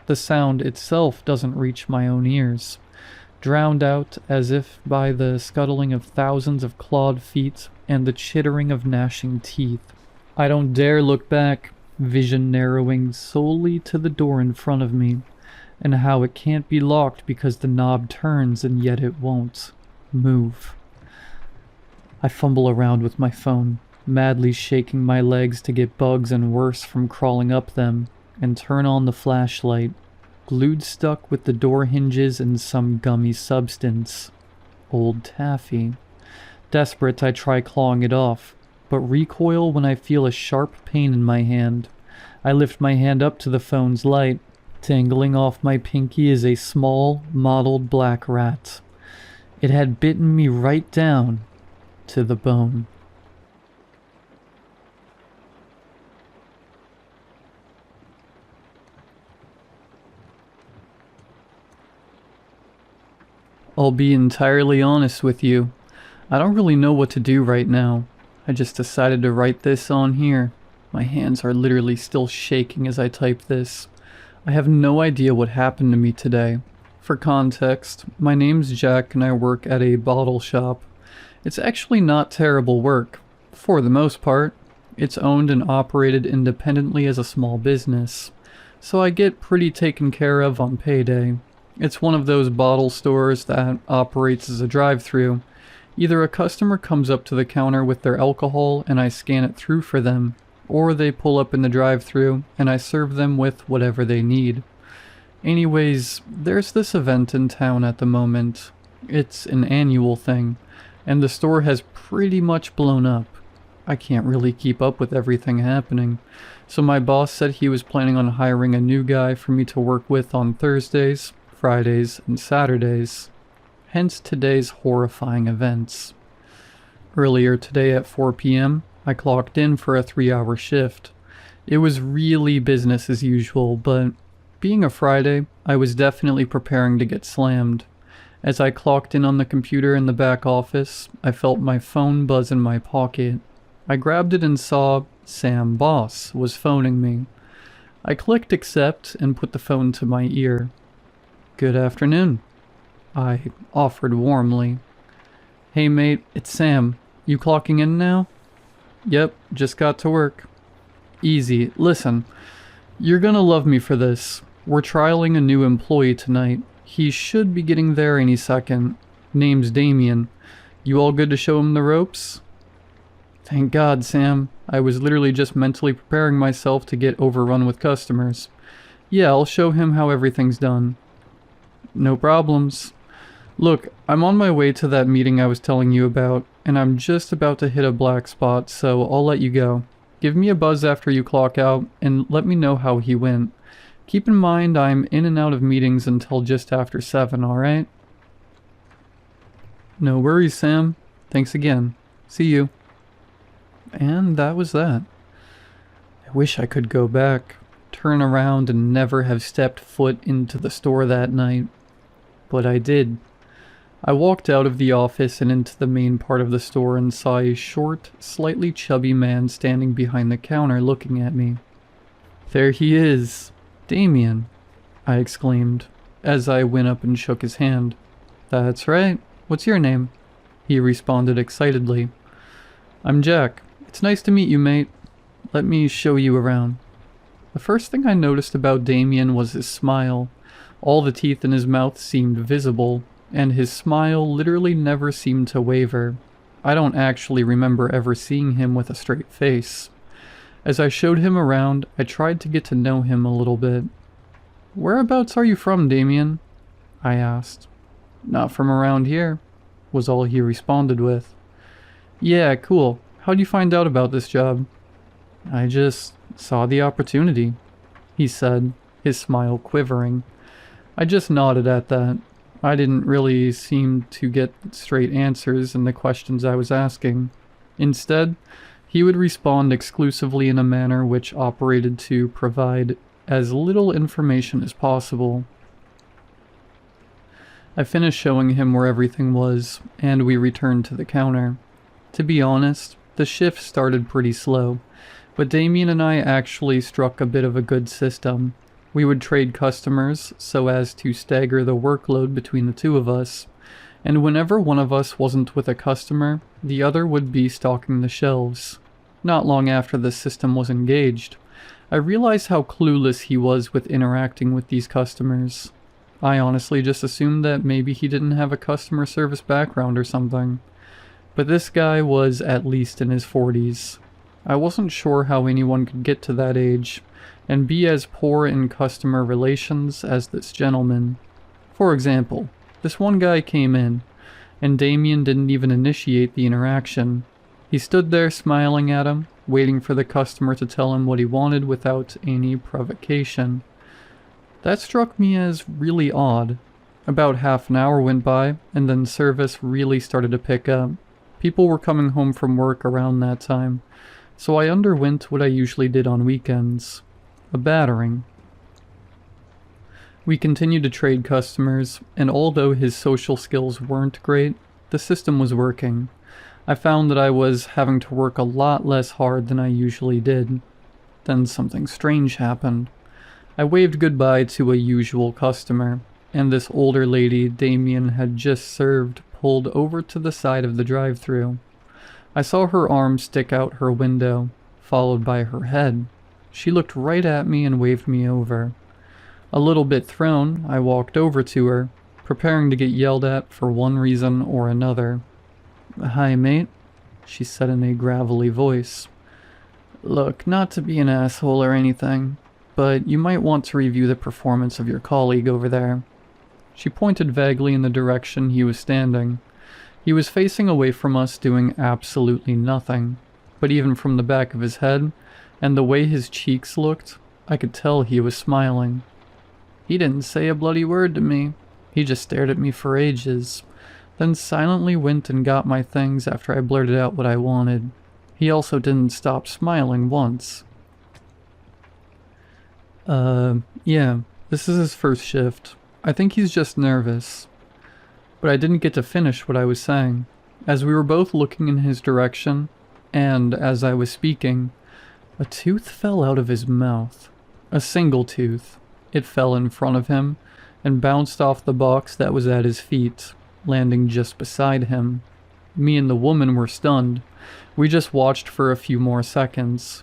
The sound itself doesn't reach my own ears, drowned out as if by the scuttling of thousands of clawed feet and the chittering of gnashing teeth. I don't dare look back, vision narrowing solely to the door in front of me, and how it can't be locked because the knob turns and yet it won't move. I fumble around with my phone, madly shaking my legs to get bugs and worse from crawling up them, and turn on the flashlight, glued stuck with the door hinges and some gummy substance. Old taffy. Desperate, I try clawing it off, but recoil when I feel a sharp pain in my hand. I lift my hand up to the phone's light. Tangling off my pinky is a small, mottled black rat. It had bitten me right down to the bone. I'll be entirely honest with you. I don't really know what to do right now. I just decided to write this on here. My hands are literally still shaking as I type this. I have no idea what happened to me today. For context, my name's Jack and I work at a bottle shop. It's actually not terrible work, for the most part. It's owned and operated independently as a small business, so I get pretty taken care of on payday. It's one of those bottle stores that operates as a drive-through. Either a customer comes up to the counter with their alcohol and I scan it through for them, or they pull up in the drive-through and I serve them with whatever they need. Anyways, there's this event in town at the moment. It's an annual thing, and the store has pretty much blown up. I can't really keep up with everything happening, so my boss said he was planning on hiring a new guy for me to work with on Thursdays, Fridays, and Saturdays. Hence today's horrifying events. Earlier today at 4 p.m., I clocked in for a 3-hour shift. It was really business as usual, but being a Friday, I was definitely preparing to get slammed. As I clocked in on the computer in the back office, I felt my phone buzz in my pocket. I grabbed it and saw Sam Boss was phoning me. I clicked accept and put the phone to my ear. "Good afternoon," I offered warmly. "Hey mate, it's Sam. You clocking in now?" "Yep, just got to work." "Easy. Listen, you're gonna love me for this. We're trialing a new employee tonight. He should be getting there any second. Name's Damien. You all good to show him the ropes?" "Thank God, Sam. I was literally just mentally preparing myself to get overrun with customers. Yeah, I'll show him how everything's done." "No problems. Look, I'm on my way to that meeting I was telling you about, and I'm just about to hit a black spot, so I'll let you go. Give me a buzz after you clock out, and let me know how he went. Keep in mind I'm in and out of meetings until just after 7, alright? No worries, Sam. Thanks again. See you. And that was that. I wish I could go back, turn around, and never have stepped foot into the store that night. But I did. I walked out of the office and into the main part of the store and saw a short, slightly chubby man standing behind the counter looking at me. There he is! Damien! I exclaimed, as I went up and shook his hand. That's right. What's your name? He responded excitedly. I'm Jack. It's nice to meet you, mate. Let me show you around. The first thing I noticed about Damien was his smile. All the teeth in his mouth seemed visible, and his smile literally never seemed to waver. I don't actually remember ever seeing him with a straight face. As I showed him around, I tried to get to know him a little bit. Whereabouts are you from, Damien? I asked. Not from around here, was all he responded with. Yeah, cool. How'd you find out about this job? I just saw the opportunity, he said, his smile quivering. I just nodded at that. I didn't really seem to get straight answers in the questions I was asking. Instead, he would respond exclusively in a manner which operated to provide as little information as possible. I finished showing him where everything was, and we returned to the counter. To be honest, the shift started pretty slow, but Damien and I actually struck a bit of a good system. We would trade customers so as to stagger the workload between the two of us, and whenever one of us wasn't with a customer, the other would be stocking the shelves. Not long after the system was engaged, I realized how clueless he was with interacting with these customers. I honestly just assumed that maybe he didn't have a customer service background or something. But this guy was at least in his 40s. I wasn't sure how anyone could get to that age and be as poor in customer relations as this gentleman. For example, this one guy came in, and Damien didn't even initiate the interaction. He stood there smiling at him, waiting for the customer to tell him what he wanted without any provocation. That struck me as really odd. About half an hour went by, and then service really started to pick up. People were coming home from work around that time, so I underwent what I usually did on weekends. A battering. We continued to trade customers, and although his social skills weren't great, the system was working. I found that I was having to work a lot less hard than I usually did. Then something strange happened. I waved goodbye to a usual customer, and this older lady Damien had just served pulled over to the side of the drive-thru. I saw her arm stick out her window, followed by her head. She looked right at me and waved me over. A little bit thrown, I walked over to her, preparing to get yelled at for one reason or another. "Hi, mate," she said in a gravelly voice. "Look, not to be an asshole or anything, but you might want to review the performance of your colleague over there." She pointed vaguely in the direction he was standing. He was facing away from us doing absolutely nothing, but even from the back of his head, and the way his cheeks looked, I could tell he was smiling. He didn't say a bloody word to me. He just stared at me for ages, then silently went and got my things after I blurted out what I wanted. He also didn't stop smiling once. Yeah, this is his first shift. I think he's just nervous." But I didn't get to finish what I was saying, as we were both looking in his direction, and as I was speaking, a tooth fell out of his mouth. A single tooth. It fell in front of him, and bounced off the box that was at his feet, landing just beside him. Me and the woman were stunned. We just watched for a few more seconds.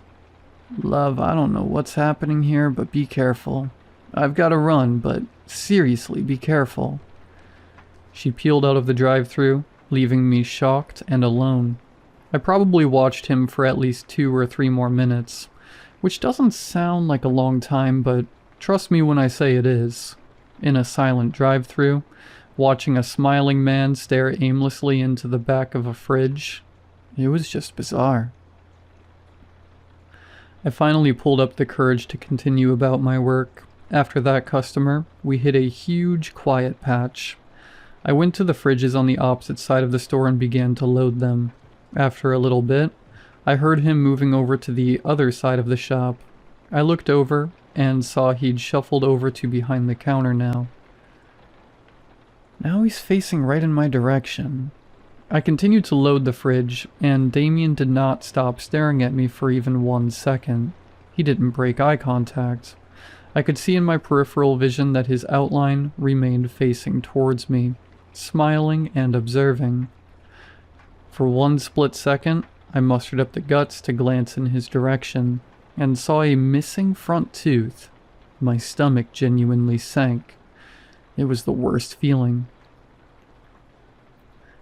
"Love, I don't know what's happening here, but be careful. I've got to run, but seriously, be careful." She peeled out of the drive-thru, leaving me shocked and alone. I probably watched him for at least 2 or 3 more minutes, which doesn't sound like a long time, but trust me when I say it is. In a silent drive-thru, watching a smiling man stare aimlessly into the back of a fridge, it was just bizarre. I finally pulled up the courage to continue about my work. After that customer, we hit a huge quiet patch. I went to the fridges on the opposite side of the store and began to load them. After a little bit, I heard him moving over to the other side of the shop. I looked over and saw he'd shuffled over to behind the counter now. Now he's facing right in my direction. I continued to load the fridge, and Damien did not stop staring at me for even 1 second. He didn't break eye contact. I could see in my peripheral vision that his outline remained facing towards me, smiling and observing. For 1 split second, I mustered up the guts to glance in his direction, and saw a missing front tooth. My stomach genuinely sank. It was the worst feeling.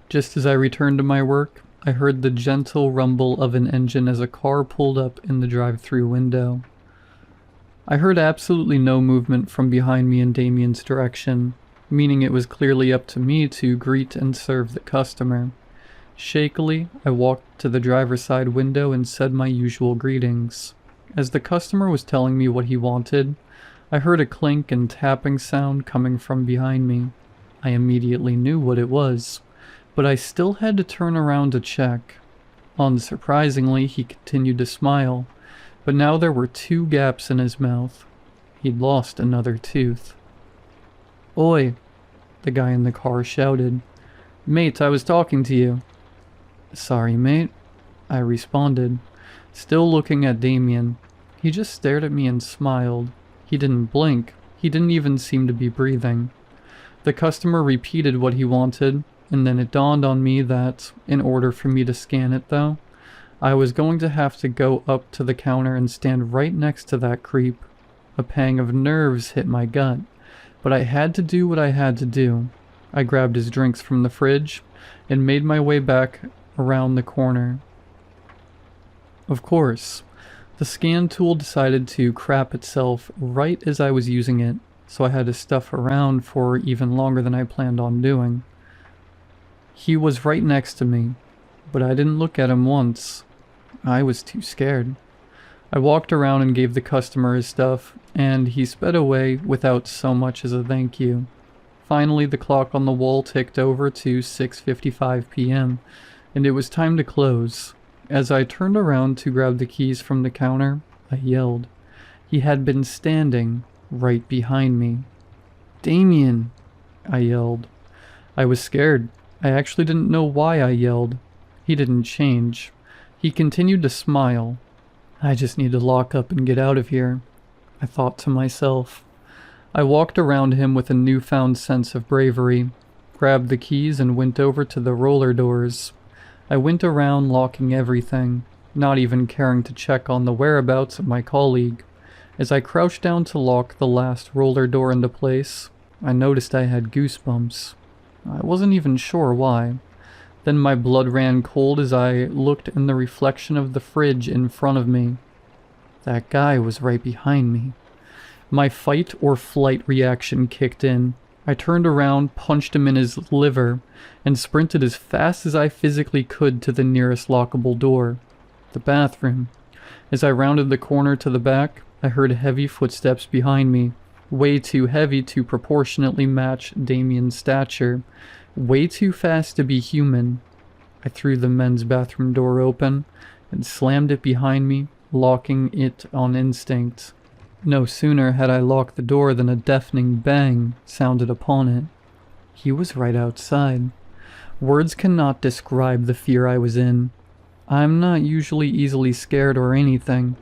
Just as I returned to my work, I heard the gentle rumble of an engine as a car pulled up in the drive-thru window. I heard absolutely no movement from behind me in Damien's direction, meaning it was clearly up to me to greet and serve the customer. Shakily, I walked to the driver's side window and said my usual greetings. As the customer was telling me what he wanted, I heard a clink and tapping sound coming from behind me. I immediately knew what it was, but I still had to turn around to check. Unsurprisingly, he continued to smile, but now there were 2 gaps in his mouth. He'd lost another tooth. "Oi," the guy in the car shouted. "Mate, I was talking to you." "Sorry, mate," I responded, still looking at Damien. He just stared at me and smiled. He didn't blink. He didn't even seem to be breathing. The customer repeated what he wanted, and then it dawned on me that, in order for me to scan it though, I was going to have to go up to the counter and stand right next to that creep. A pang of nerves hit my gut, but I had to do what I had to do. I grabbed his drinks from the fridge and made my way back around the corner. Of course, the scan tool decided to crap itself right as I was using it, so I had to stuff around for even longer than I planned on doing. He was right next to me, but I didn't look at him once. I was too scared. I walked around and gave the customer his stuff, and he sped away without so much as a thank you. Finally, the clock on the wall ticked over to 6:55 p.m., and it was time to close. As I turned around to grab the keys from the counter, I yelled. He had been standing right behind me. "Damien!" I yelled. I was scared. I actually didn't know why I yelled. He didn't change. He continued to smile. "I just need to lock up and get out of here," I thought to myself. I walked around him with a newfound sense of bravery, grabbed the keys and went over to the roller doors. I went around locking everything, not even caring to check on the whereabouts of my colleague. As I crouched down to lock the last roller door into place, I noticed I had goosebumps. I wasn't even sure why. Then my blood ran cold as I looked in the reflection of the fridge in front of me. That guy was right behind me. My fight or flight reaction kicked in. I turned around, punched him in his liver, and sprinted as fast as I physically could to the nearest lockable door, the bathroom. As I rounded the corner to the back, I heard heavy footsteps behind me. Way too heavy to proportionately match Damien's stature. Way too fast to be human. I threw the men's bathroom door open and slammed it behind me, locking it on instinct. No sooner had I locked the door than a deafening bang sounded upon it. He was right outside. Words cannot describe the fear I was in. I'm not usually easily scared or anything,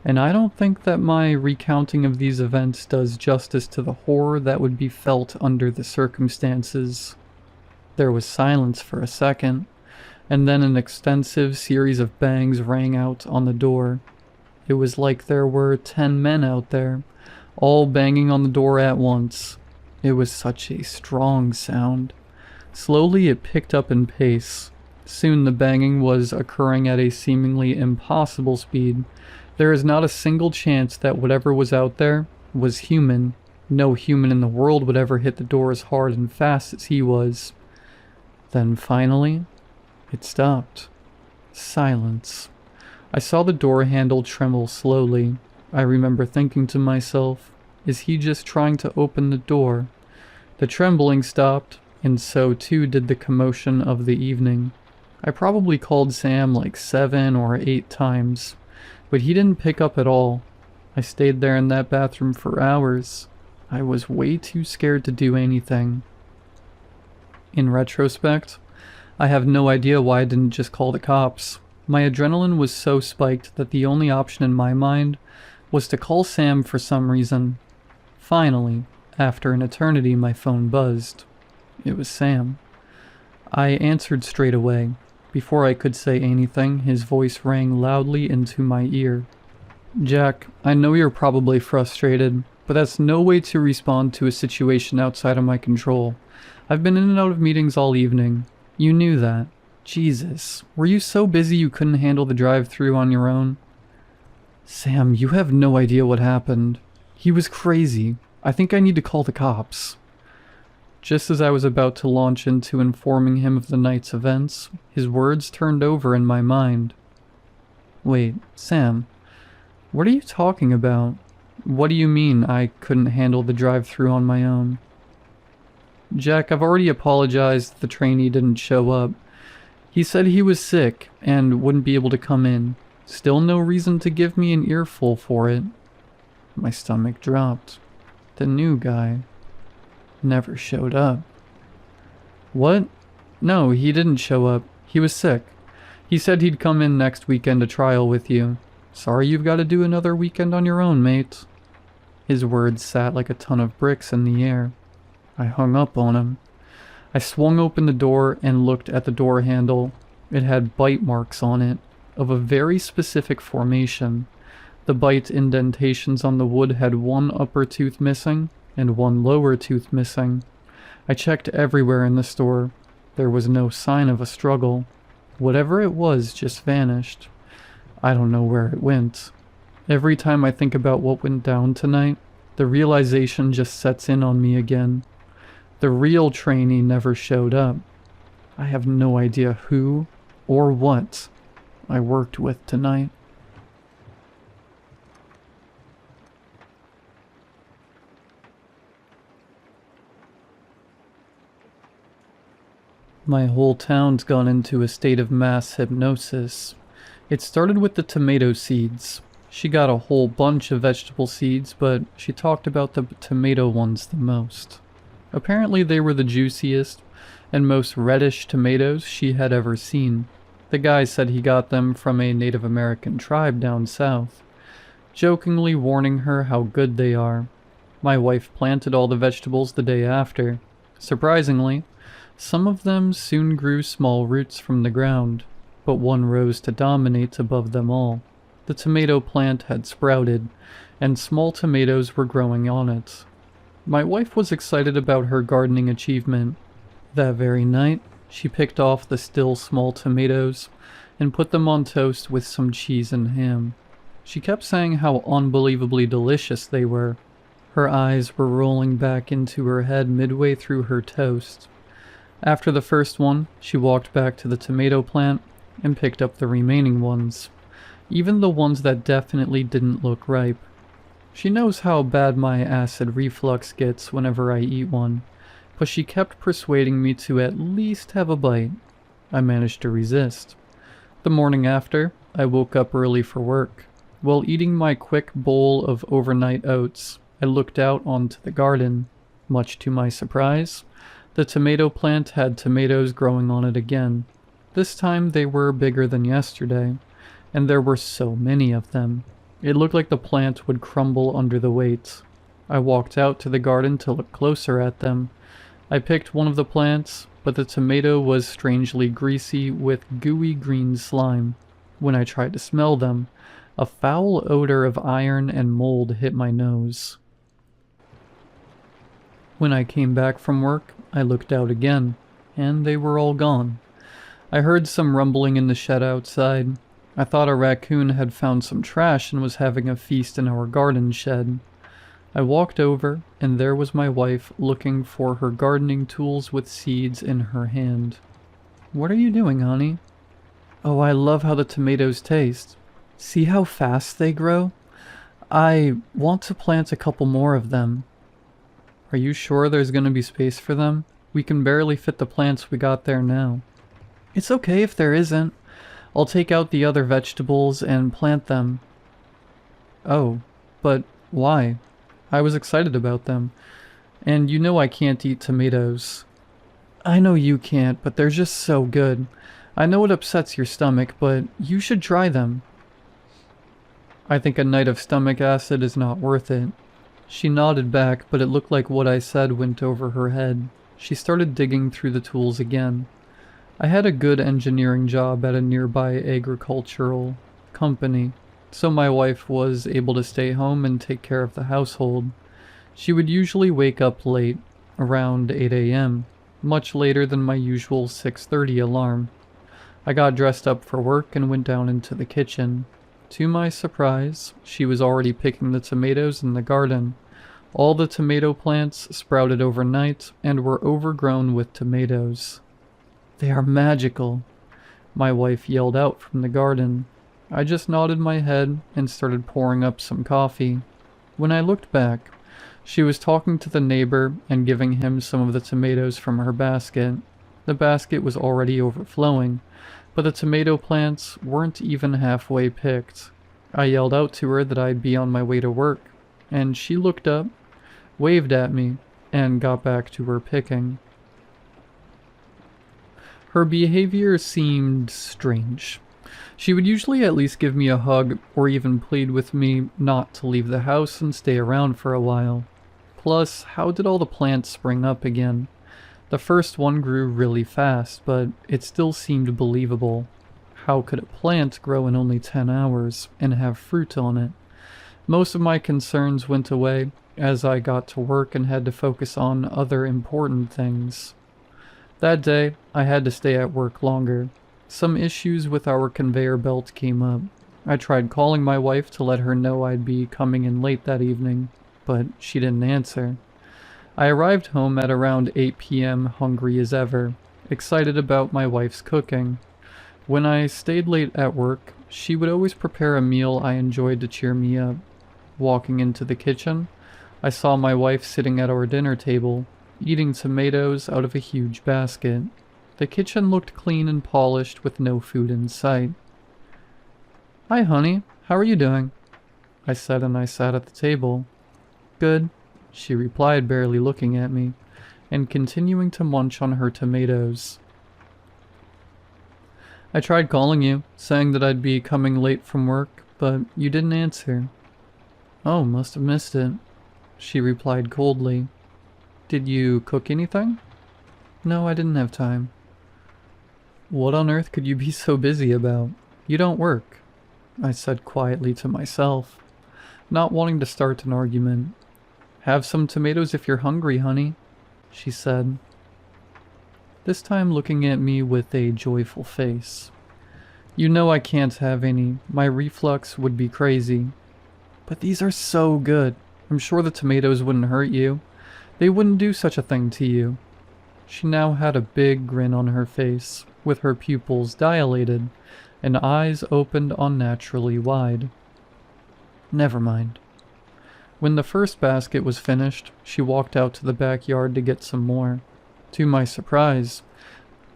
and I don't think that my recounting of these events does justice to the horror that would be felt under the circumstances. There was silence for a second, and then an extensive series of bangs rang out on the door. It was like there were 10 men out there, all banging on the door at once. It was such a strong sound. Slowly it picked up in pace. Soon the banging was occurring at a seemingly impossible speed. There is not a single chance that whatever was out there was human. No human in the world would ever hit the door as hard and fast as he was. Then finally, it stopped. Silence. I saw the door handle tremble slowly. I remember thinking to myself, is he just trying to open the door? The trembling stopped, and so too did the commotion of the evening. I probably called Sam like 7 or 8 times, but he didn't pick up at all. I stayed there in that bathroom for hours. I was way too scared to do anything. In retrospect, I have no idea why I didn't just call the cops. My adrenaline was so spiked that the only option in my mind was to call Sam for some reason. Finally, after an eternity, my phone buzzed. It was Sam. I answered straight away. Before I could say anything, his voice rang loudly into my ear. "Jack, I know you're probably frustrated, but that's no way to respond to a situation outside of my control. I've been in and out of meetings all evening. You knew that. Jesus, were you so busy you couldn't handle the drive-through on your own?" "Sam, you have no idea what happened. He was crazy. I think I need to call the cops." Just as I was about to launch into informing him of the night's events, his words turned over in my mind. "Wait, Sam, what are you talking about? What do you mean I couldn't handle the drive-through on my own?" "Jack, I've already apologized the trainee didn't show up. He said he was sick and wouldn't be able to come in. Still no reason to give me an earful for it." My stomach dropped. The new guy never showed up. "What? No, he didn't show up. He was sick. He said he'd come in next weekend to trial with you. Sorry you've got to do another weekend on your own, mate." His words sat like a ton of bricks in the air. I hung up on him. I swung open the door and looked at the door handle. It had bite marks on it, of a very specific formation. The bite indentations on the wood had one upper tooth missing and one lower tooth missing. I checked everywhere in the store. There was no sign of a struggle. Whatever it was just vanished. I don't know where it went. Every time I think about what went down tonight, the realization just sets in on me again. The real trainee never showed up. I have no idea who or what I worked with tonight. My whole town's gone into a state of mass hypnosis. It started with the tomato seeds. She got a whole bunch of vegetable seeds, but she talked about the tomato ones the most. Apparently they were the juiciest and most reddish tomatoes she had ever seen. The guy said he got them from a Native American tribe down south, jokingly warning her how good they are. My wife planted all the vegetables the day after. Surprisingly, some of them soon grew small roots from the ground, but one rose to dominate above them all. The tomato plant had sprouted, and small tomatoes were growing on it. My wife was excited about her gardening achievement. That very night, she picked off the still small tomatoes and put them on toast with some cheese and ham. She kept saying how unbelievably delicious they were. Her eyes were rolling back into her head midway through her toast. After the first one, she walked back to the tomato plant and picked up the remaining ones, even the ones that definitely didn't look ripe. She knows how bad my acid reflux gets whenever I eat one, but she kept persuading me to at least have a bite. I managed to resist. The morning after, I woke up early for work. While eating my quick bowl of overnight oats, I looked out onto the garden. Much to my surprise, the tomato plant had tomatoes growing on it again. This time they were bigger than yesterday, and there were so many of them. It looked like the plant would crumble under the weight. I walked out to the garden to look closer at them. I picked one of the plants, but the tomato was strangely greasy with gooey green slime. When I tried to smell them, a foul odor of iron and mold hit my nose. When I came back from work, I looked out again, and they were all gone. I heard some rumbling in the shed outside. I thought a raccoon had found some trash and was having a feast in our garden shed. I walked over, and there was my wife looking for her gardening tools with seeds in her hand. "What are you doing, honey?" "Oh, I love how the tomatoes taste." See how fast they grow? I want to plant a couple more of them. Are you sure there's gonna be space for them? We can barely fit the plants we got there now. It's okay if there isn't. I'll take out the other vegetables and plant them. Oh, but why? I was excited about them. And you know I can't eat tomatoes. I know you can't, but they're just so good. I know it upsets your stomach, but you should try them. I think a night of stomach acid is not worth it. She nodded back, but it looked like what I said went over her head. She started digging through the tools again. I had a good engineering job at a nearby agricultural company, so my wife was able to stay home and take care of the household. She would usually wake up late, around 8 a.m., much later than my usual 6:30 alarm. I got dressed up for work and went down into the kitchen. To my surprise, she was already picking the tomatoes in the garden. All the tomato plants sprouted overnight and were overgrown with tomatoes. They are magical, my wife yelled out from the garden. I just nodded my head and started pouring up some coffee. When I looked back, she was talking to the neighbor and giving him some of the tomatoes from her basket. The basket was already overflowing, but the tomato plants weren't even halfway picked. I yelled out to her that I'd be on my way to work, and she looked up, waved at me, and got back to her picking. Her behavior seemed strange. She would usually at least give me a hug or even plead with me not to leave the house and stay around for a while. Plus, how did all the plants spring up again? The first one grew really fast, but it still seemed believable. How could a plant grow in only 10 hours and have fruit on it? Most of my concerns went away as I got to work and had to focus on other important things. That day, I had to stay at work longer. Some issues with our conveyor belt came up. I tried calling my wife to let her know I'd be coming in late that evening, but she didn't answer. I arrived home at around 8 p.m. hungry as ever, excited about my wife's cooking. When I stayed late at work, she would always prepare a meal I enjoyed to cheer me up. Walking into the kitchen, I saw my wife sitting at our dinner table, eating tomatoes out of a huge basket. The kitchen looked clean and polished with no food in sight. "Hi, honey. How are you doing?" I said, and I sat at the table. "Good," she replied, barely looking at me, and continuing to munch on her tomatoes. "I tried calling you, saying that I'd be coming late from work, but you didn't answer." "Oh, must have missed it," she replied coldly. "Did you cook anything?" "No, I didn't have time." "What on earth could you be so busy about? You don't work," I said quietly to myself, not wanting to start an argument. "Have some tomatoes if you're hungry, honey," she said, this time looking at me with a joyful face. "You know I can't have any. My reflux would be crazy." "But these are so good. I'm sure the tomatoes wouldn't hurt you. They wouldn't do such a thing to you." She now had a big grin on her face, with her pupils dilated and eyes opened unnaturally wide. Never mind. When the first basket was finished, she walked out to the backyard to get some more. To my surprise,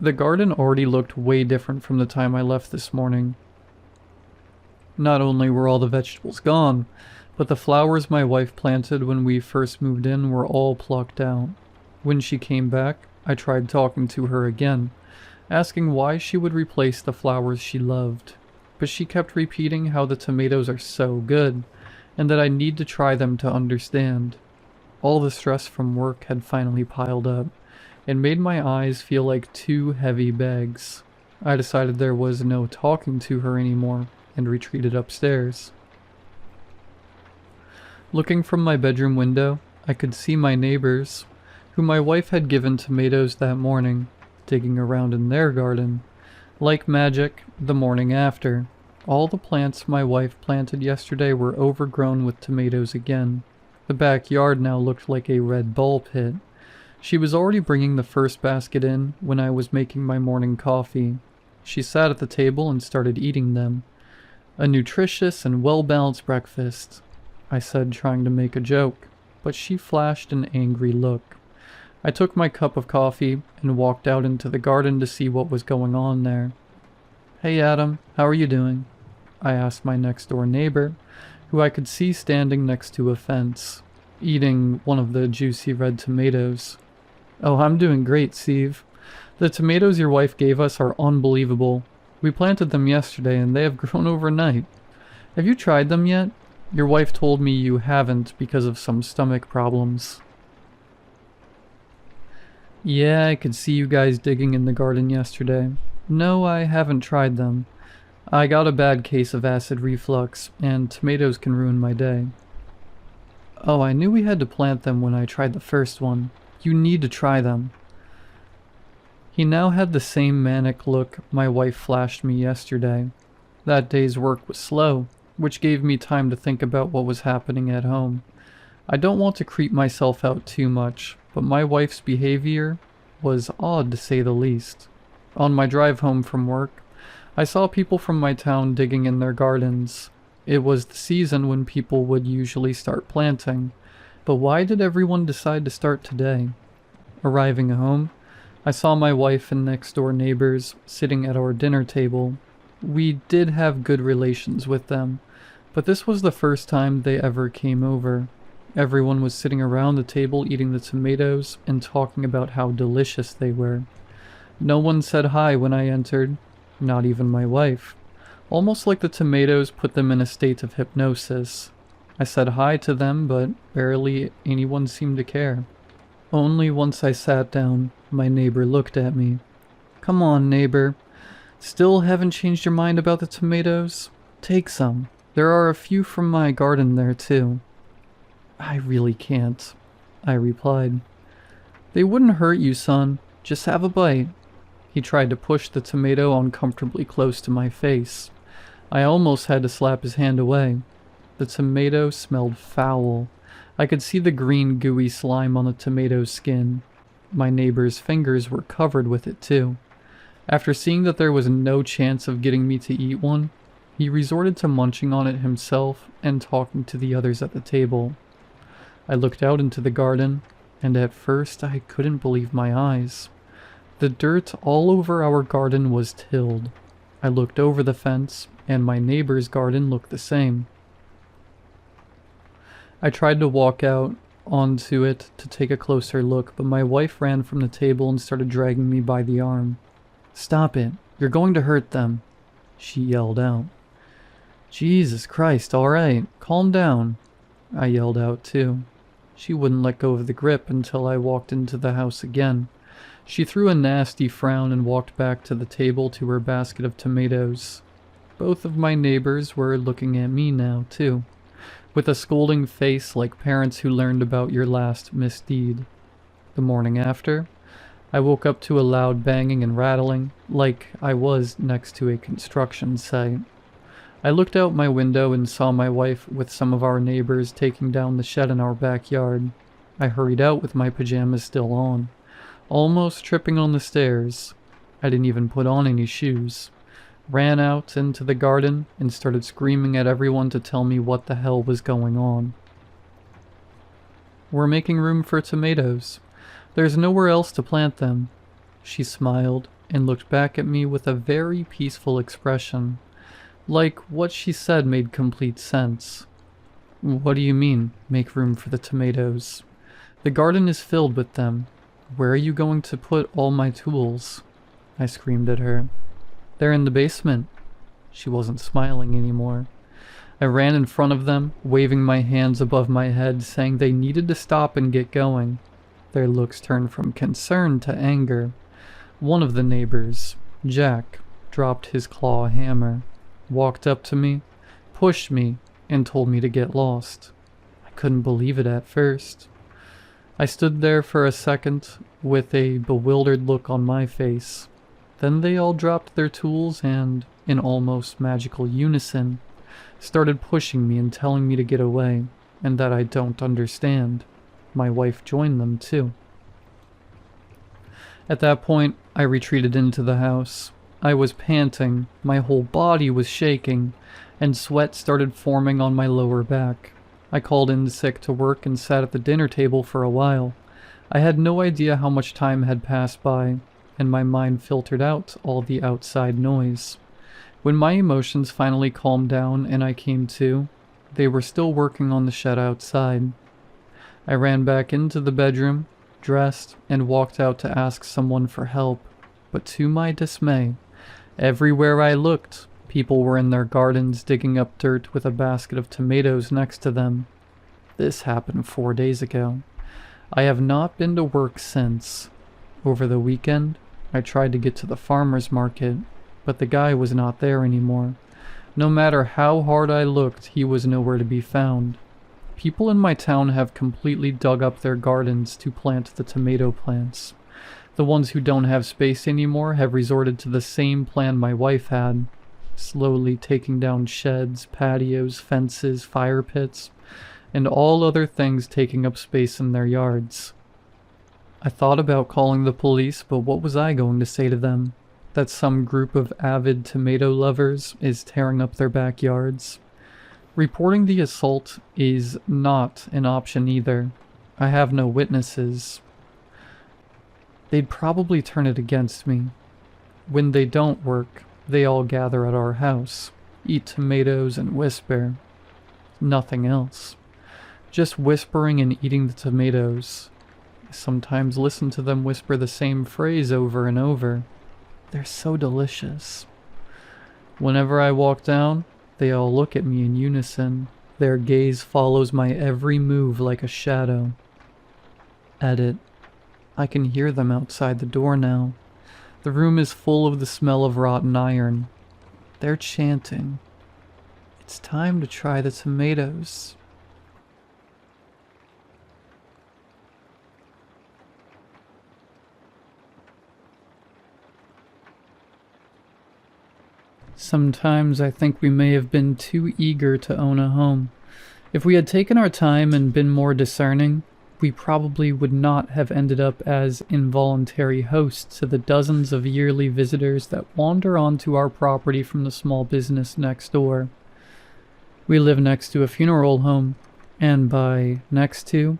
the garden already looked way different from the time I left this morning. Not only were all the vegetables gone, but the flowers my wife planted when we first moved in were all plucked out. When she came back, I tried talking to her again, asking why she would replace the flowers she loved, but she kept repeating how the tomatoes are so good, and that I need to try them to understand. All the stress from work had finally piled up, and made my eyes feel like two heavy bags. I decided there was no talking to her anymore, and retreated upstairs. Looking from my bedroom window, I could see my neighbors, who my wife had given tomatoes that morning, digging around in their garden. Like magic, the morning after, all the plants my wife planted yesterday were overgrown with tomatoes again. The backyard now looked like a red ball pit. She was already bringing the first basket in when I was making my morning coffee. She sat at the table and started eating them. A nutritious and well-balanced breakfast, I said, trying to make a joke, but she flashed an angry look. I took my cup of coffee and walked out into the garden to see what was going on there. "Hey Adam, how are you doing?" I asked my next-door neighbor, who I could see standing next to a fence, eating one of the juicy red tomatoes. "Oh, I'm doing great, Steve. The tomatoes your wife gave us are unbelievable. We planted them yesterday and they have grown overnight. Have you tried them yet? Your wife told me you haven't because of some stomach problems." "Yeah, I could see you guys digging in the garden yesterday. No, I haven't tried them. I got a bad case of acid reflux, and tomatoes can ruin my day." "Oh, I knew we had to plant them when I tried the first one. You need to try them." He now had the same manic look my wife flashed me yesterday. That day's work was slow, which gave me time to think about what was happening at home. I don't want to creep myself out too much, but my wife's behavior was odd to say the least. On my drive home from work, I saw people from my town digging in their gardens. It was the season when people would usually start planting, but why did everyone decide to start today? Arriving home, I saw my wife and next-door neighbors sitting at our dinner table. We did have good relations with them, but this was the first time they ever came over. Everyone was sitting around the table eating the tomatoes and talking about how delicious they were. No one said hi when I entered, not even my wife. Almost like the tomatoes put them in a state of hypnosis. I said hi to them, but barely anyone seemed to care. Only once I sat down, my neighbor looked at me. "Come on, neighbor. Still haven't changed your mind about the tomatoes? Take some. There are a few from my garden there, too." "I really can't," I replied. "They wouldn't hurt you, son. Just have a bite." He tried to push the tomato uncomfortably close to my face. I almost had to slap his hand away. The tomato smelled foul. I could see the green gooey slime on the tomato's skin. My neighbor's fingers were covered with it too. After seeing that there was no chance of getting me to eat one, he resorted to munching on it himself and talking to the others at the table. I looked out into the garden, and at first I couldn't believe my eyes. The dirt all over our garden was tilled. I looked over the fence, and my neighbor's garden looked the same. I tried to walk out onto it to take a closer look, but my wife ran from the table and started dragging me by the arm. "Stop it. You're going to hurt them," she yelled out. "Jesus Christ, all right. Calm down," I yelled out too. She wouldn't let go of the grip until I walked into the house again. She threw a nasty frown and walked back to the table to her basket of tomatoes. Both of my neighbors were looking at me now, too, with a scolding face like parents who learned about your last misdeed. The morning after, I woke up to a loud banging and rattling, like I was next to a construction site. I looked out my window and saw my wife with some of our neighbors taking down the shed in our backyard. I hurried out with my pajamas still on, almost tripping on the stairs. I didn't even put on any shoes. Ran out into the garden and started screaming at everyone to tell me what the hell was going on. "We're making room for tomatoes. There's nowhere else to plant them." She smiled and looked back at me with a very peaceful expression. Like what she said made complete sense. "What do you mean, make room for the tomatoes? The garden is filled with them. Where are you going to put all my tools?" I screamed at her. "They're in the basement." She wasn't smiling anymore. I ran in front of them, waving my hands above my head, saying they needed to stop and get going. Their looks turned from concern to anger. One of the neighbors, Jack, dropped his claw hammer, walked up to me, pushed me, and told me to get lost. I couldn't believe it at first. I stood there for a second with a bewildered look on my face. Then they all dropped their tools and, in almost magical unison, started pushing me and telling me to get away, and that I don't understand. My wife joined them too. At that point, I retreated into the house. I was panting, my whole body was shaking, and sweat started forming on my lower back. I called in sick to work and sat at the dinner table for a while. I had no idea how much time had passed by, and my mind filtered out all the outside noise. When my emotions finally calmed down and I came to, they were still working on the shed outside. I ran back into the bedroom, dressed, and walked out to ask someone for help, but to my dismay, everywhere I looked, people were in their gardens digging up dirt with a basket of tomatoes next to them. This happened 4 days ago. I have not been to work since. Over the weekend, I tried to get to the farmer's market, but the guy was not there anymore. No matter how hard I looked, he was nowhere to be found. People in my town have completely dug up their gardens to plant the tomato plants. The ones who don't have space anymore have resorted to the same plan my wife had, slowly taking down sheds, patios, fences, fire pits, and all other things taking up space in their yards. I thought about calling the police, but what was I going to say to them? That some group of avid tomato lovers is tearing up their backyards? Reporting the assault is not an option either. I have no witnesses. They'd probably turn it against me. When they don't work, they all gather at our house, eat tomatoes and whisper. Nothing else. Just whispering and eating the tomatoes. I sometimes listen to them whisper the same phrase over and over. They're so delicious. Whenever I walk down, they all look at me in unison. Their gaze follows my every move like a shadow. Edit. I can hear them outside the door now. The room is full of the smell of rotten iron. They're chanting. It's time to try the tomatoes. Sometimes I think we may have been too eager to own a home. If we had taken our time and been more discerning, we probably would not have ended up as involuntary hosts to the dozens of yearly visitors that wander onto our property from the small business next door. We live next to a funeral home, and by next to,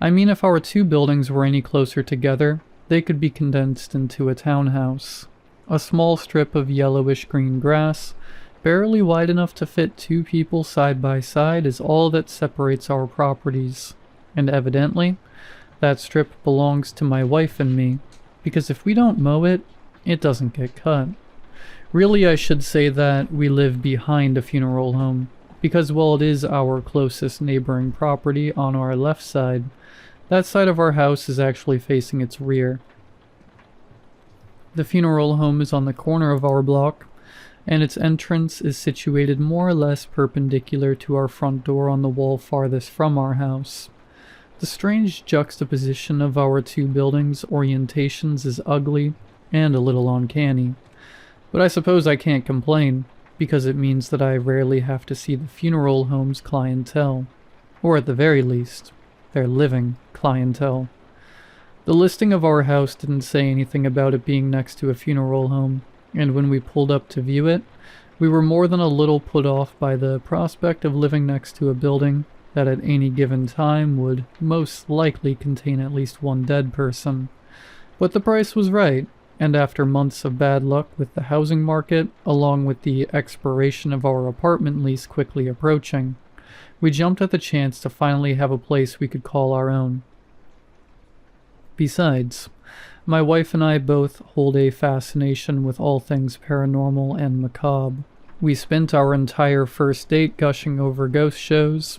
I mean if our two buildings were any closer together, they could be condensed into a townhouse. A small strip of yellowish-green grass, barely wide enough to fit two people side by side, is all that separates our properties. And evidently, that strip belongs to my wife and me, because if we don't mow it, it doesn't get cut. Really, I should say that we live behind a funeral home, because while it is our closest neighboring property on our left side, that side of our house is actually facing its rear. The funeral home is on the corner of our block, and its entrance is situated more or less perpendicular to our front door on the wall farthest from our house. The strange juxtaposition of our two buildings' orientations is ugly and a little uncanny, but I suppose I can't complain, because it means that I rarely have to see the funeral home's clientele, or at the very least, their living clientele. The listing of our house didn't say anything about it being next to a funeral home, and when we pulled up to view it, we were more than a little put off by the prospect of living next to a building that at any given time would most likely contain at least one dead person. But the price was right, and after months of bad luck with the housing market, along with the expiration of our apartment lease quickly approaching, we jumped at the chance to finally have a place we could call our own. Besides, my wife and I both hold a fascination with all things paranormal and macabre. We spent our entire first date gushing over ghost shows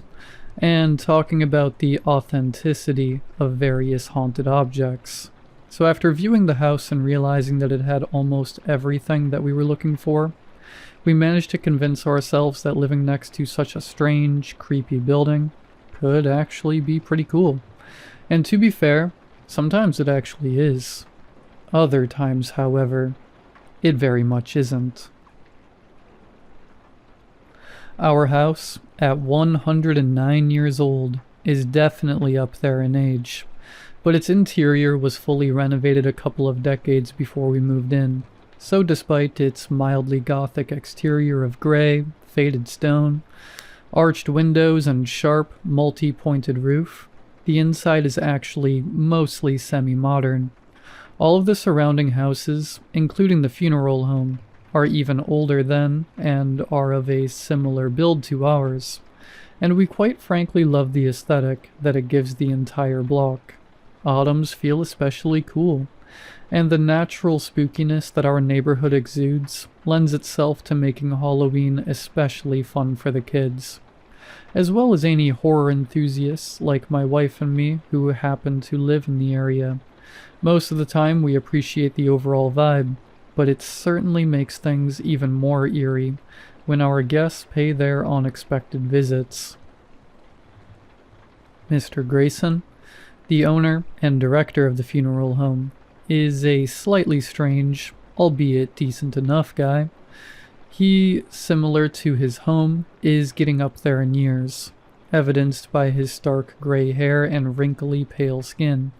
and talking about the authenticity of various haunted objects. So after viewing the house and realizing that it had almost everything that we were looking for, we managed to convince ourselves that living next to such a strange, creepy building could actually be pretty cool. And to be fair, sometimes it actually is. Other times, however, it very much isn't. Our house, at 109 years old, is definitely up there in age, but its interior was fully renovated a couple of decades before we moved in. So despite its mildly gothic exterior of gray, faded stone, arched windows, and sharp, multi-pointed roof, the inside is actually mostly semi-modern. All of the surrounding houses, including the funeral home, are even older than and are of a similar build to ours, and we quite frankly love the aesthetic that it gives the entire block. Autumns feel especially cool, and the natural spookiness that our neighborhood exudes lends itself to making Halloween especially fun for the kids, as well as any horror enthusiasts like my wife and me who happen to live in the area. Most of the time we appreciate the overall vibe, but it certainly makes things even more eerie when our guests pay their unexpected visits. Mr. Grayson, the owner and director of the funeral home, is a slightly strange, albeit decent enough guy. He, similar to his home, is getting up there in years, evidenced by his stark gray hair and wrinkly pale skin.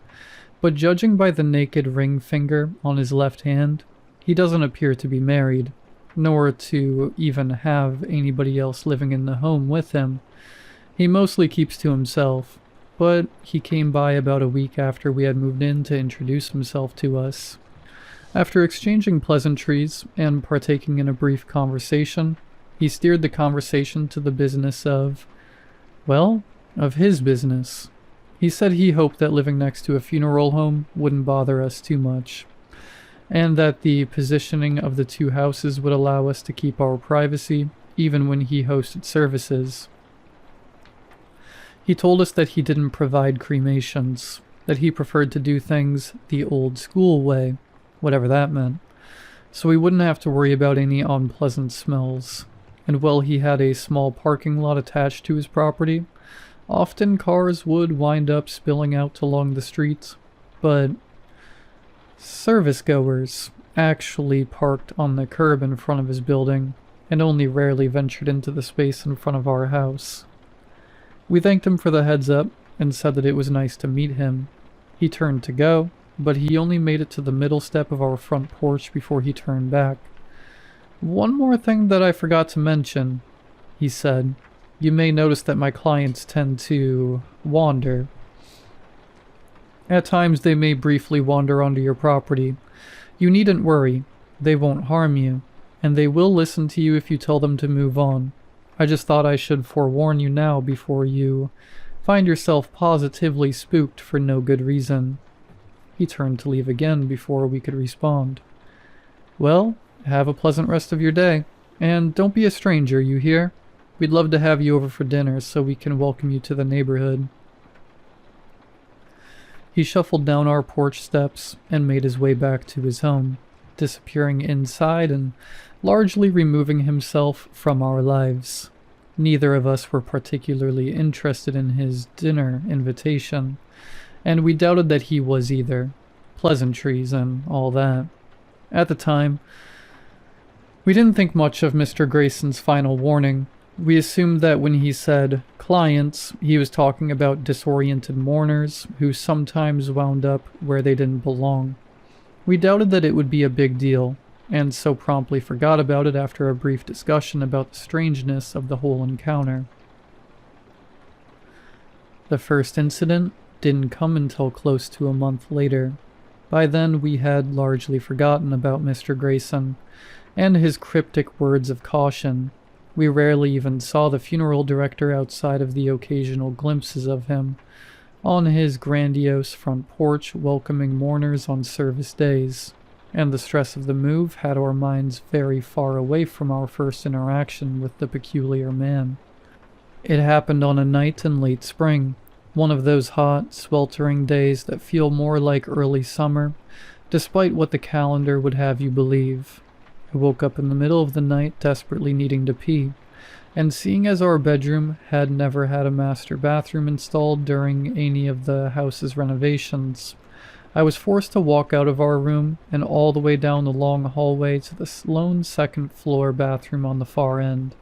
But judging by the naked ring finger on his left hand, he doesn't appear to be married, nor to even have anybody else living in the home with him. He mostly keeps to himself, but he came by about a week after we had moved in to introduce himself to us. After exchanging pleasantries and partaking in a brief conversation, he steered the conversation to the business of his business. He said he hoped that living next to a funeral home wouldn't bother us too much, and that the positioning of the two houses would allow us to keep our privacy even when he hosted services. He told us that he didn't provide cremations, that he preferred to do things the old school way, whatever that meant, so we wouldn't have to worry about any unpleasant smells. And while he had a small parking lot attached to his property, often cars would wind up spilling out along the streets, but service-goers actually parked on the curb in front of his building and only rarely ventured into the space in front of our house. We thanked him for the heads up and said that it was nice to meet him. He turned to go, but he only made it to the middle step of our front porch before he turned back. "One more thing that I forgot to mention," he said. "You may notice that my clients tend to wander. At times they may briefly wander onto your property. You needn't worry, they won't harm you, and they will listen to you if you tell them to move on. I just thought I should forewarn you now before you find yourself positively spooked for no good reason." He turned to leave again before we could respond. "Well, have a pleasant rest of your day, and don't be a stranger, you hear? We'd love to have you over for dinner so we can welcome you to the neighborhood." He shuffled down our porch steps and made his way back to his home, disappearing inside and largely removing himself from our lives. Neither of us were particularly interested in his dinner invitation, and we doubted that he was either. Pleasantries and all that. At the time, we didn't think much of Mr. Grayson's final warning. We assumed that when he said clients, he was talking about disoriented mourners who sometimes wound up where they didn't belong. We doubted that it would be a big deal, and so promptly forgot about it after a brief discussion about the strangeness of the whole encounter. The first incident didn't come until close to a month later. By then we had largely forgotten about Mr. Grayson and his cryptic words of caution. We rarely even saw the funeral director outside of the occasional glimpses of him on his grandiose front porch welcoming mourners on service days, and the stress of the move had our minds very far away from our first interaction with the peculiar man. It happened on a night in late spring, one of those hot, sweltering days that feel more like early summer, despite what the calendar would have you believe. I woke up in the middle of the night desperately needing to pee, and seeing as our bedroom had never had a master bathroom installed during any of the house's renovations, I was forced to walk out of our room and all the way down the long hallway to the lone second-floor bathroom on the far end,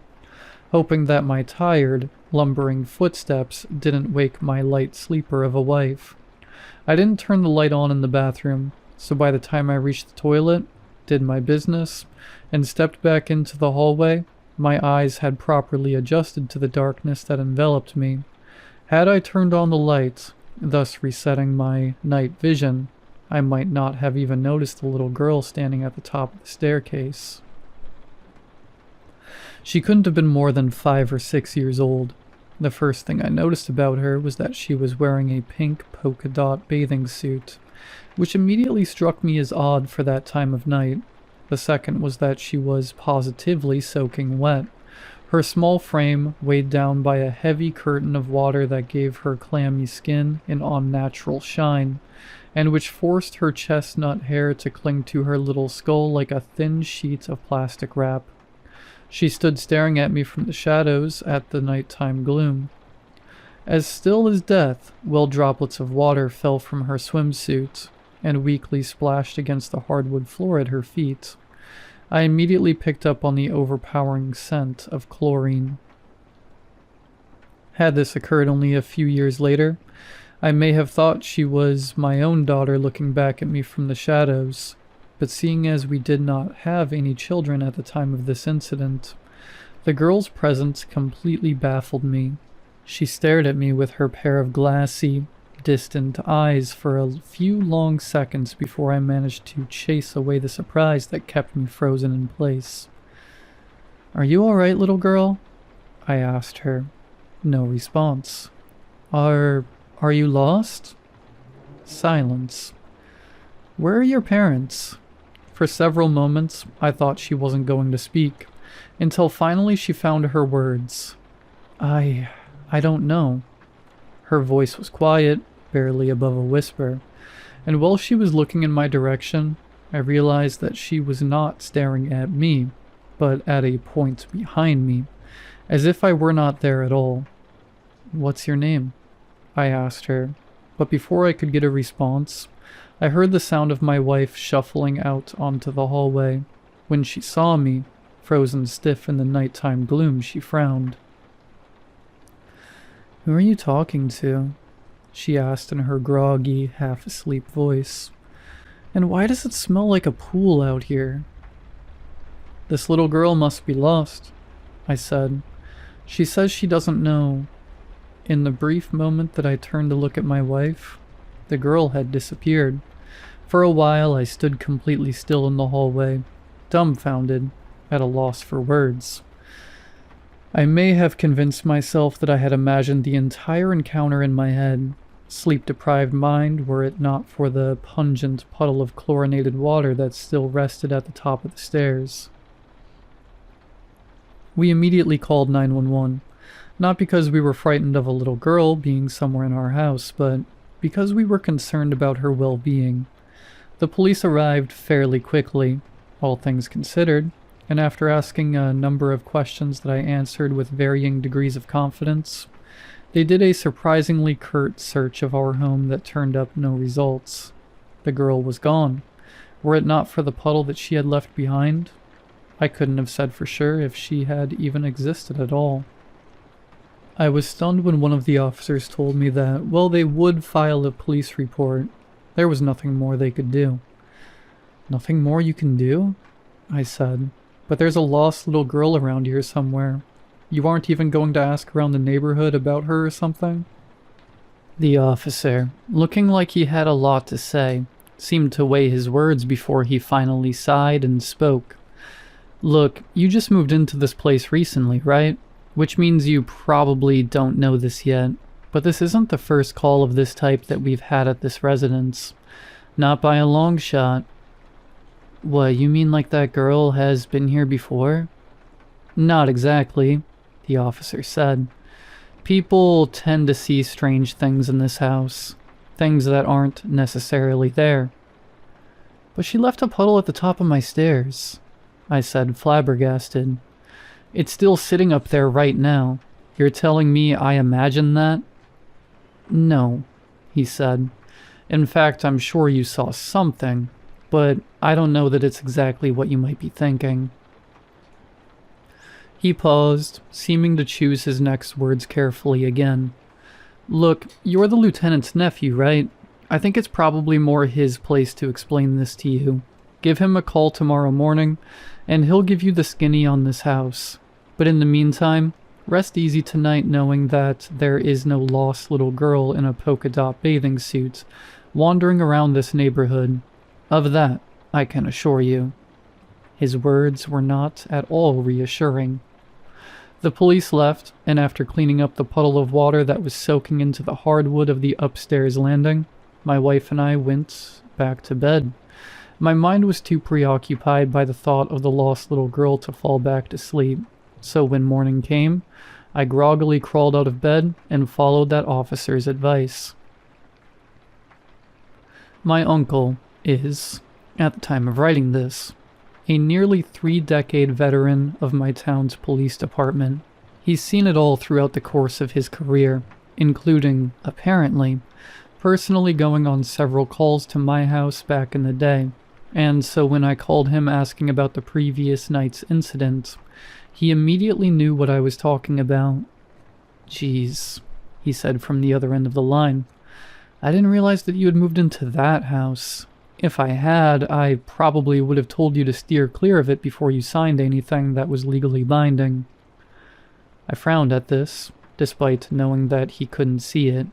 hoping that my tired, lumbering footsteps didn't wake my light sleeper of a wife. I didn't turn the light on in the bathroom, so by the time I reached the toilet, did my business, and stepped back into the hallway, my eyes had properly adjusted to the darkness that enveloped me. Had I turned on the light, thus resetting my night vision, I might not have even noticed the little girl standing at the top of the staircase. She couldn't have been more than 5 or 6 years old. The first thing I noticed about her was that she was wearing a pink polka dot bathing suit, which immediately struck me as odd for that time of night. The second was that she was positively soaking wet, her small frame weighed down by a heavy curtain of water that gave her clammy skin an unnatural shine, and which forced her chestnut hair to cling to her little skull like a thin sheet of plastic wrap. She stood staring at me from the shadows at the nighttime gloom. As still as death, while droplets of water fell from her swimsuit and weakly splashed against the hardwood floor at her feet. I immediately picked up on the overpowering scent of chlorine. Had this occurred only a few years later, I may have thought she was my own daughter looking back at me from the shadows, but seeing as we did not have any children at the time of this incident, the girl's presence completely baffled me. She stared at me with her pair of glassy, distant eyes for a few long seconds before I managed to chase away the surprise that kept me frozen in place. "Are you all right, little girl?" I asked her. No response. Are you lost?" Silence. "Where are your parents?" For several moments, I thought she wasn't going to speak, until finally she found her words. I don't know." Her voice was quiet, barely above a whisper, and while she was looking in my direction, I realized that she was not staring at me, but at a point behind me, as if I were not there at all. "What's your name?" I asked her, but before I could get a response, I heard the sound of my wife shuffling out onto the hallway. When she saw me, frozen stiff in the nighttime gloom, she frowned. "Who are you talking to?" she asked in her groggy, half-asleep voice. "And why does it smell like a pool out here?" "This little girl must be lost," I said. "She says she doesn't know." In the brief moment that I turned to look at my wife, the girl had disappeared. For a while I stood completely still in the hallway, dumbfounded, at a loss for words. I may have convinced myself that I had imagined the entire encounter in my head, sleep-deprived mind, were it not for the pungent puddle of chlorinated water that still rested at the top of the stairs. We immediately called 911, not because we were frightened of a little girl being somewhere in our house, but because we were concerned about her well-being. The police arrived fairly quickly, all things considered, and after asking a number of questions that I answered with varying degrees of confidence, they did a surprisingly curt search of our home that turned up no results. The girl was gone. Were it not for the puddle that she had left behind, I couldn't have said for sure if she had even existed at all. I was stunned when one of the officers told me that, well, they would file a police report. There was nothing more they could do. "Nothing more you can do?" I said. "But there's a lost little girl around here somewhere. You aren't even going to ask around the neighborhood about her or something?" The officer, looking like he had a lot to say, seemed to weigh his words before he finally sighed and spoke. "Look, you just moved into this place recently, right? Which means you probably don't know this yet, but this isn't the first call of this type that we've had at this residence. Not by a long shot." "What, you mean like that girl has been here before?" "Not exactly," the officer said. "People tend to see strange things in this house, things that aren't necessarily there." "But she left a puddle at the top of my stairs," I said, flabbergasted. "It's still sitting up there right now. You're telling me I imagined that?" "No," he said. "In fact, I'm sure you saw something, but I don't know that it's exactly what you might be thinking." He paused, seeming to choose his next words carefully again. "Look, you're the lieutenant's nephew, right? I think it's probably more his place to explain this to you. Give him a call tomorrow morning, and he'll give you the skinny on this house. But in the meantime, rest easy tonight knowing that there is no lost little girl in a polka dot bathing suit wandering around this neighborhood. Of that, I can assure you." His words were not at all reassuring. The police left, and after cleaning up the puddle of water that was soaking into the hardwood of the upstairs landing, my wife and I went back to bed. My mind was too preoccupied by the thought of the lost little girl to fall back to sleep, so when morning came, I groggily crawled out of bed and followed that officer's advice. My uncle is, at the time of writing this, a nearly 3-decade veteran of my town's police department. He's seen it all throughout the course of his career, including, apparently, personally going on several calls to my house back in the day, and so when I called him asking about the previous night's incident, he immediately knew what I was talking about. "Geez," he said from the other end of the line. "I didn't realize that you had moved into that house. If I had, I probably would have told you to steer clear of it before you signed anything that was legally binding." I frowned at this, despite knowing that he couldn't see it.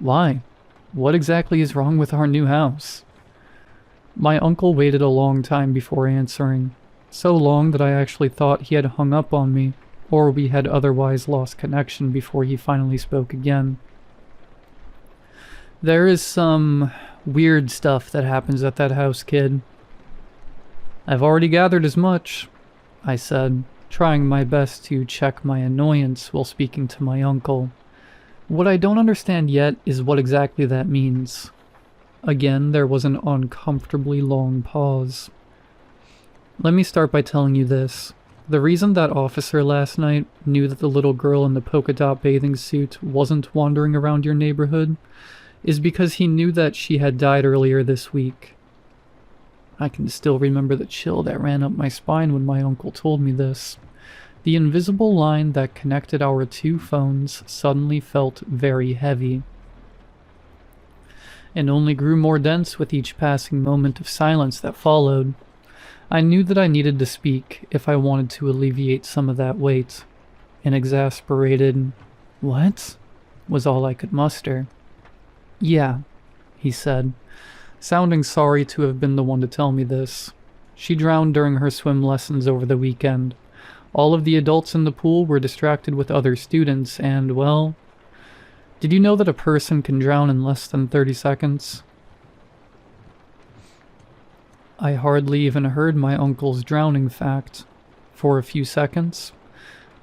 "Why? What exactly is wrong with our new house?" My uncle waited a long time before answering, so long that I actually thought he had hung up on me, or we had otherwise lost connection before he finally spoke again. "There is some weird stuff that happens at that house, kid." "I've already gathered as much," I said, trying my best to check my annoyance while speaking to my uncle. "What I don't understand yet is what exactly that means." Again, there was an uncomfortably long pause. "Let me start by telling you this. The reason that officer last night knew that the little girl in the polka dot bathing suit wasn't wandering around your neighborhood is because he knew that she had died earlier this week." I can still remember the chill that ran up my spine when my uncle told me this. The invisible line that connected our two phones suddenly felt very heavy, and only grew more dense with each passing moment of silence that followed. I knew that I needed to speak if I wanted to alleviate some of that weight. An exasperated, "What?" was all I could muster. "Yeah," he said, sounding sorry to have been the one to tell me this. "She drowned during her swim lessons over the weekend. All of the adults in the pool were distracted with other students, and, well, did you know that a person can drown in less than 30 seconds? I hardly even heard my uncle's drowning fact. For a few seconds,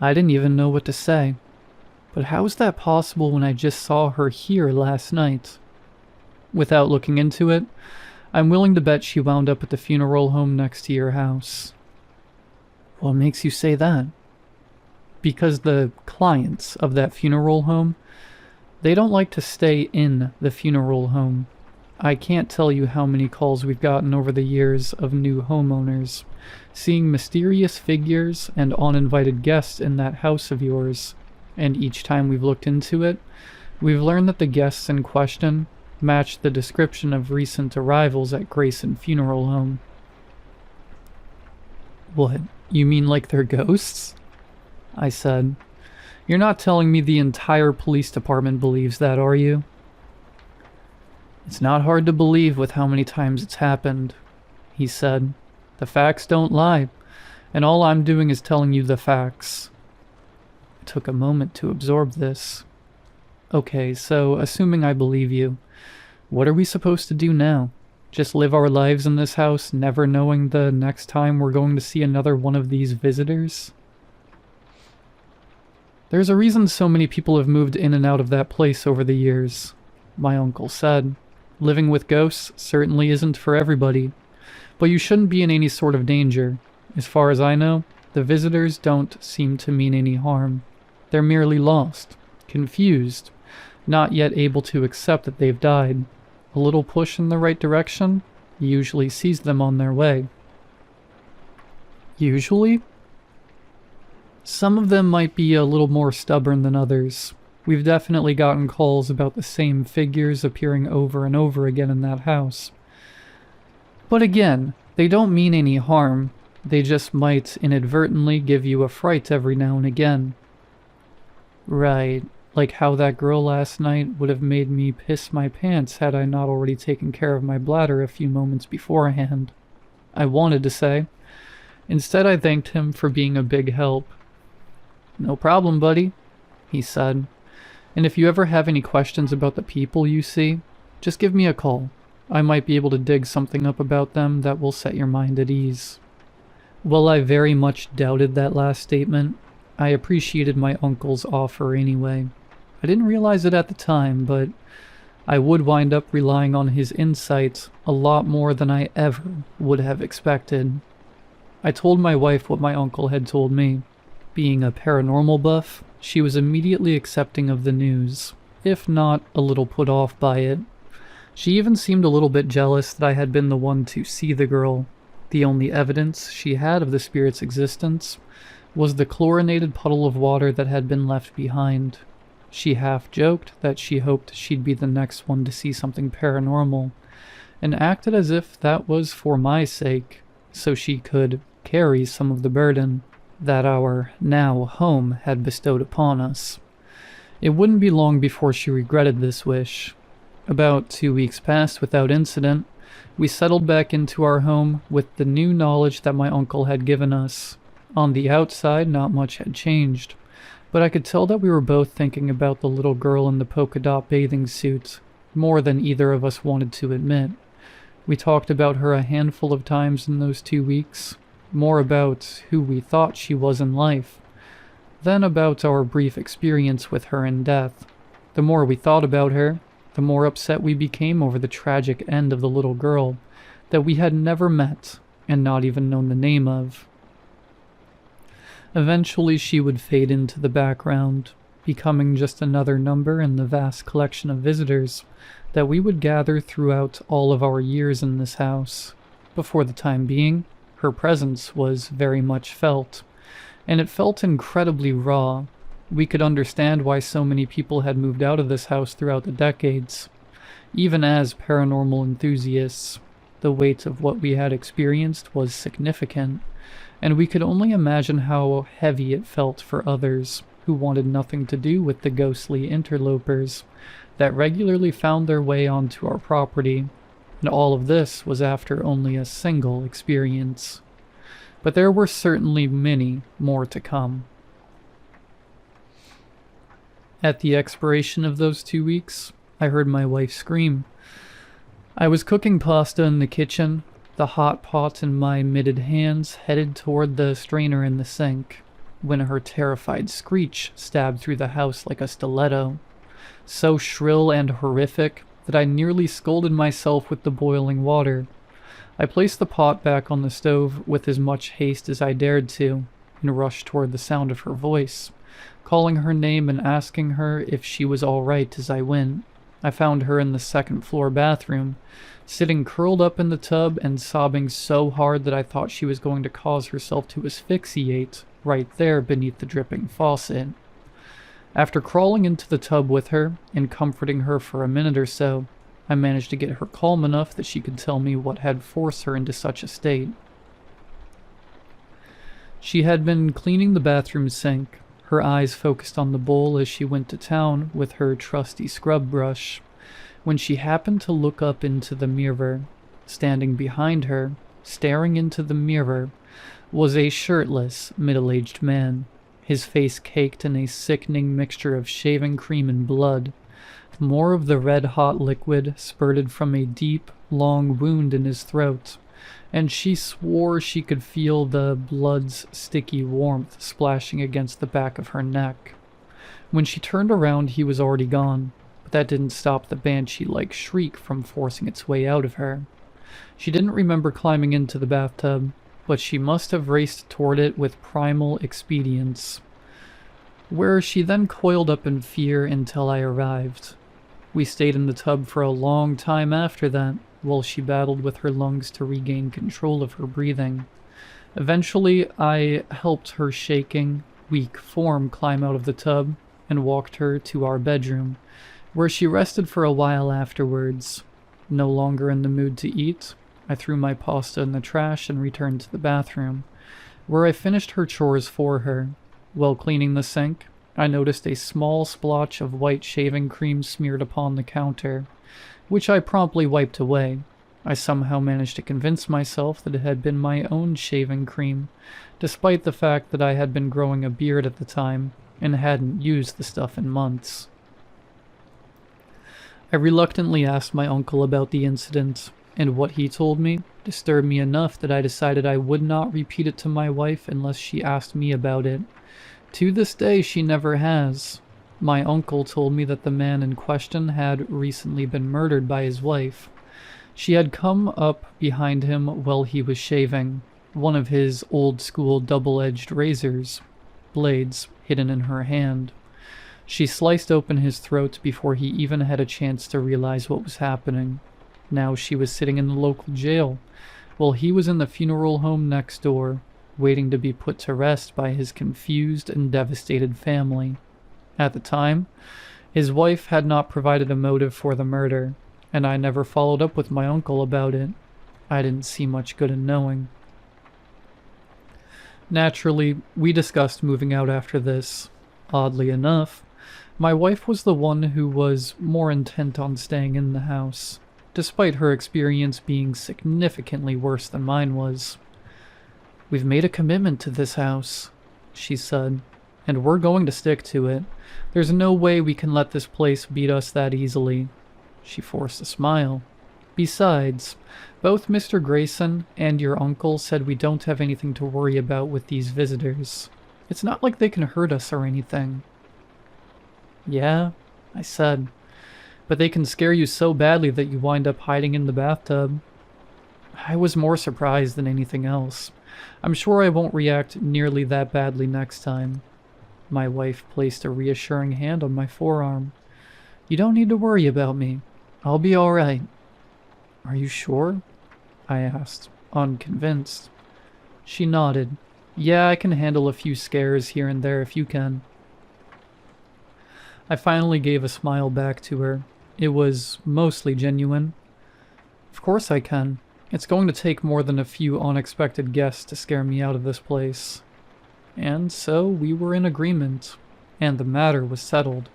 I didn't even know what to say. But how is that possible when I just saw her here last night? Without looking into it, I'm willing to bet she wound up at the funeral home next to your house." "What makes you say that?" "Because the clients of that funeral home, they don't like to stay in the funeral home. I can't tell you how many calls we've gotten over the years of new homeowners, seeing mysterious figures and uninvited guests in that house of yours, and each time we've looked into it, we've learned that the guests in question match the description of recent arrivals at Grayson Funeral Home." "What, you mean like they're ghosts?" I said. "You're not telling me the entire police department believes that, are you?" "It's not hard to believe with how many times it's happened," he said. "The facts don't lie, and all I'm doing is telling you the facts." I took a moment to absorb this. "Okay, so assuming I believe you, what are we supposed to do now? Just live our lives in this house, never knowing the next time we're going to see another one of these visitors?" "There's a reason so many people have moved in and out of that place over the years," my uncle said. "Living with ghosts certainly isn't for everybody, but you shouldn't be in any sort of danger. As far as I know, the visitors don't seem to mean any harm. They're merely lost, confused, not yet able to accept that they've died. A little push in the right direction usually sees them on their way." "Usually?" "Some of them might be a little more stubborn than others. We've definitely gotten calls about the same figures appearing over and over again in that house. But again, They don't mean any harm. They just might inadvertently give you a fright every now and again. Right, like how that girl last night would have made me piss my pants had I not already taken care of my bladder a few moments beforehand. I wanted to say. Instead, I thanked him for being a big help. "No problem, buddy," he said. "And if you ever have any questions about the people you see, just give me a call. I might be able to dig something up about them that will set your mind at ease." While I very much doubted that last statement, I appreciated my uncle's offer anyway. I didn't realize it at the time, but I would wind up relying on his insights a lot more than I ever would have expected. I told my wife what my uncle had told me. Being a paranormal buff, she was immediately accepting of the news, if not a little put off by it. She even seemed a little bit jealous that I had been the one to see the girl. The only evidence she had of the spirit's existence was the chlorinated puddle of water that had been left behind. She half joked that she hoped she'd be the next one to see something paranormal, and acted as if that was for my sake, so she could carry some of the burden that our now home had bestowed upon us. It wouldn't be long before she regretted this wish. About 2 weeks passed without incident. We settled back into our home with the new knowledge that my uncle had given us. On the outside, not much had changed, but I could tell that we were both thinking about the little girl in the polka dot bathing suit, more than either of us wanted to admit. We talked about her a handful of times in those 2 weeks, more about who we thought she was in life, than about our brief experience with her in death. The more we thought about her, the more upset we became over the tragic end of the little girl that we had never met and not even known the name of. Eventually she would fade into the background, becoming just another number in the vast collection of visitors that we would gather throughout all of our years in this house. But for the time being, her presence was very much felt, and it felt incredibly raw. We could understand why so many people had moved out of this house throughout the decades. Even as paranormal enthusiasts, the weight of what we had experienced was significant, and we could only imagine how heavy it felt for others who wanted nothing to do with the ghostly interlopers that regularly found their way onto our property. And all of this was after only a single experience. But there were certainly many more to come. At the expiration of those 2 weeks, I heard my wife scream. I was cooking pasta in the kitchen, the hot pot in my mitted hands headed toward the strainer in the sink, when her terrified screech stabbed through the house like a stiletto, so shrill and horrific that I nearly scalded myself with the boiling water. I placed the pot back on the stove with as much haste as I dared to, and rushed toward the sound of her voice, calling her name and asking her if she was all right as I went. I found her in the second-floor bathroom, sitting curled up in the tub and sobbing so hard that I thought she was going to cause herself to asphyxiate right there beneath the dripping faucet. After crawling into the tub with her and comforting her for a minute or so, I managed to get her calm enough that she could tell me what had forced her into such a state. She had been cleaning the bathroom sink, her eyes focused on the bowl as she went to town with her trusty scrub brush, when she happened to look up into the mirror. Standing behind her, staring into the mirror, was a shirtless, middle-aged man, his face caked in a sickening mixture of shaving cream and blood. More of the red-hot liquid spurted from a deep, long wound in his throat, and she swore she could feel the blood's sticky warmth splashing against the back of her neck. When she turned around, he was already gone, but that didn't stop the banshee-like shriek from forcing its way out of her. She didn't remember climbing into the bathtub, but she must have raced toward it with primal expedience, where she then coiled up in fear until I arrived. We stayed in the tub for a long time after that, while she battled with her lungs to regain control of her breathing. Eventually, I helped her shaking, weak form climb out of the tub and walked her to our bedroom, where she rested for a while afterwards. No longer in the mood to eat, I threw my pasta in the trash and returned to the bathroom, where I finished her chores for her. While cleaning the sink, I noticed a small splotch of white shaving cream smeared upon the counter, which I promptly wiped away. I somehow managed to convince myself that it had been my own shaving cream, despite the fact that I had been growing a beard at the time and hadn't used the stuff in months. I reluctantly asked my uncle about the incident, and what he told me disturbed me enough that I decided I would not repeat it to my wife unless she asked me about it. To this day, she never has. My uncle told me that the man in question had recently been murdered by his wife. She had come up behind him while he was shaving, one of his old-school double-edged razors, blades hidden in her hand. She sliced open his throat before he even had a chance to realize what was happening. Now she was sitting in the local jail, while he was in the funeral home next door, waiting to be put to rest by his confused and devastated family. At the time, his wife had not provided a motive for the murder, and I never followed up with my uncle about it. I didn't see much good in knowing. Naturally, we discussed moving out after this. Oddly enough, my wife was the one who was more intent on staying in the house, despite her experience being significantly worse than mine was. "We've made a commitment to this house," she said, "and we're going to stick to it. There's no way we can let this place beat us that easily." She forced a smile. "Besides, both Mr. Grayson and your uncle said we don't have anything to worry about with these visitors. It's not like they can hurt us or anything." "Yeah," I said, "but they can scare you so badly that you wind up hiding in the bathtub." I was more surprised than anything else. I'm sure I won't react nearly that badly next time. My wife placed a reassuring hand on my forearm. "You don't need to worry about me. I'll be all right." "Are you sure?" I asked, unconvinced. She nodded. "Yeah, I can handle a few scares here and there if you can." I finally gave a smile back to her. It was mostly genuine. "Of course I can. It's going to take more than a few unexpected guests to scare me out of this place." And so we were in agreement, and the matter was settled.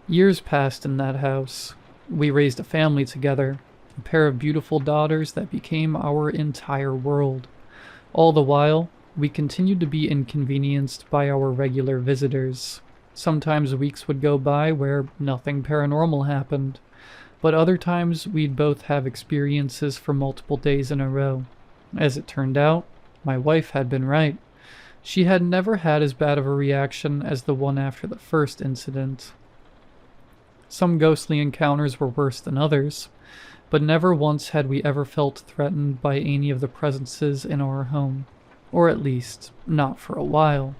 Years passed in that house. We raised a family together, a pair of beautiful daughters that became our entire world. All the while, we continued to be inconvenienced by our regular visitors. Sometimes weeks would go by where nothing paranormal happened, but other times we'd both have experiences for multiple days in a row. As it turned out, my wife had been right. She had never had as bad of a reaction as the one after the first incident. Some ghostly encounters were worse than others, but never once had we ever felt threatened by any of the presences in our home, or at least, not for a while.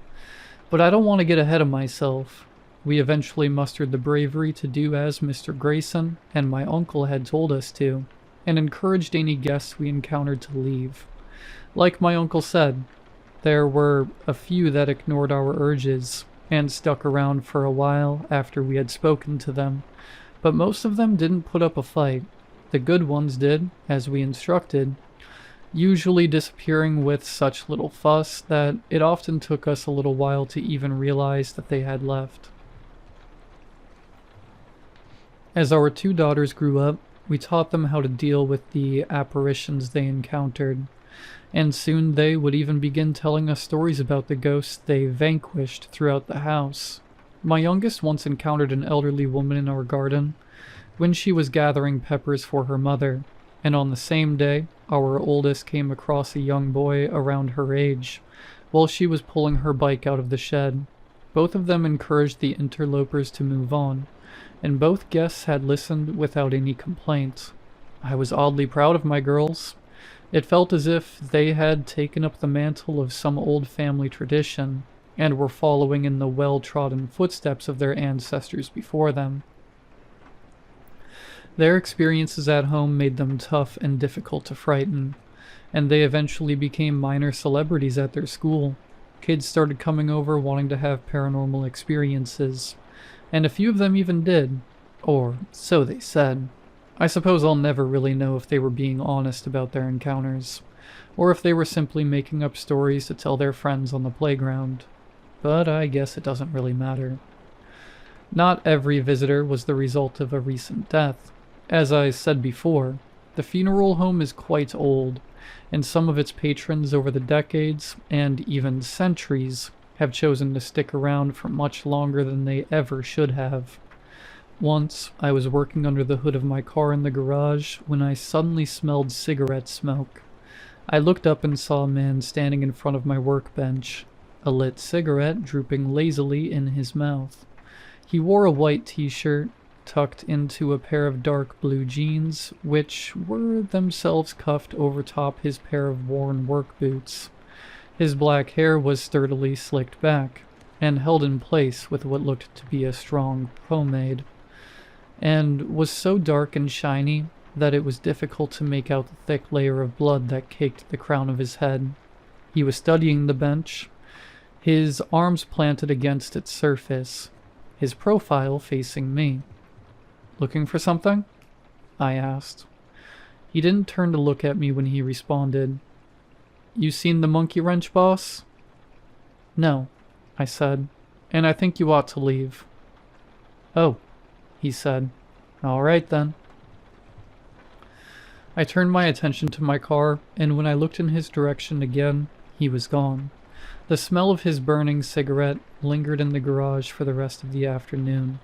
But I don't want to get ahead of myself. We eventually mustered the bravery to do as Mr. Grayson and my uncle had told us to, and encouraged any guests we encountered to leave. Like my uncle said, there were a few that ignored our urges and stuck around for a while after we had spoken to them, but most of them didn't put up a fight. The good ones did, as we instructed, usually disappearing with such little fuss that it often took us a little while to even realize that they had left. As our two daughters grew up, we taught them how to deal with the apparitions they encountered, and soon they would even begin telling us stories about the ghosts they vanquished throughout the house. My youngest once encountered an elderly woman in our garden when she was gathering peppers for her mother, and on the same day, our oldest came across a young boy around her age, while she was pulling her bike out of the shed. Both of them encouraged the interlopers to move on, and both guests had listened without any complaint. I was oddly proud of my girls. It felt as if they had taken up the mantle of some old family tradition, and were following in the well-trodden footsteps of their ancestors before them. Their experiences at home made them tough and difficult to frighten, and they eventually became minor celebrities at their school. Kids started coming over wanting to have paranormal experiences, and a few of them even did, or so they said. I suppose I'll never really know if they were being honest about their encounters, or if they were simply making up stories to tell their friends on the playground. But I guess it doesn't really matter. Not every visitor was the result of a recent death. As I said before, the funeral home is quite old, and some of its patrons over the decades, and even centuries, have chosen to stick around for much longer than they ever should have. Once, I was working under the hood of my car in the garage when I suddenly smelled cigarette smoke. I looked up and saw a man standing in front of my workbench, a lit cigarette drooping lazily in his mouth. He wore a white t-shirt, tucked into a pair of dark blue jeans, which were themselves cuffed over top his pair of worn work boots. His black hair was sturdily slicked back, and held in place with what looked to be a strong pomade, and was so dark and shiny that it was difficult to make out the thick layer of blood that caked the crown of his head. He was studying the bench, his arms planted against its surface, his profile facing me. "Looking for something?" I asked. He didn't turn to look at me when he responded. "You seen the monkey wrench, boss?" "No," I said, "and I think you ought to leave." "Oh," he said. "All right then." I turned my attention to my car, and when I looked in his direction again, he was gone. The smell of his burning cigarette lingered in the garage for the rest of the afternoon.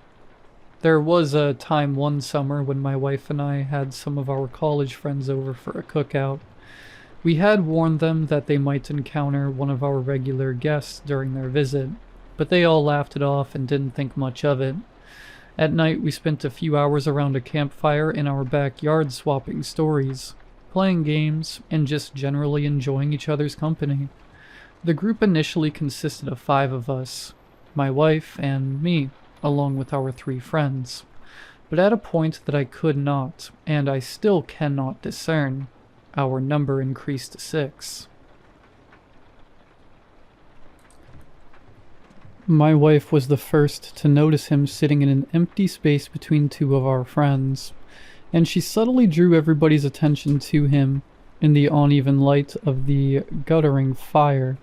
There was a time one summer when my wife and I had some of our college friends over for a cookout. We had warned them that they might encounter one of our regular guests during their visit, but they all laughed it off and didn't think much of it. At night, we spent a few hours around a campfire in our backyard swapping stories, playing games, and just generally enjoying each other's company. The group initially consisted of 5 of us, my wife and me, along with our 3 friends. But at a point that I could not, and I still cannot discern, our number increased to 6. My wife was the first to notice him sitting in an empty space between 2 of our friends, and she subtly drew everybody's attention to him in the uneven light of the guttering fire.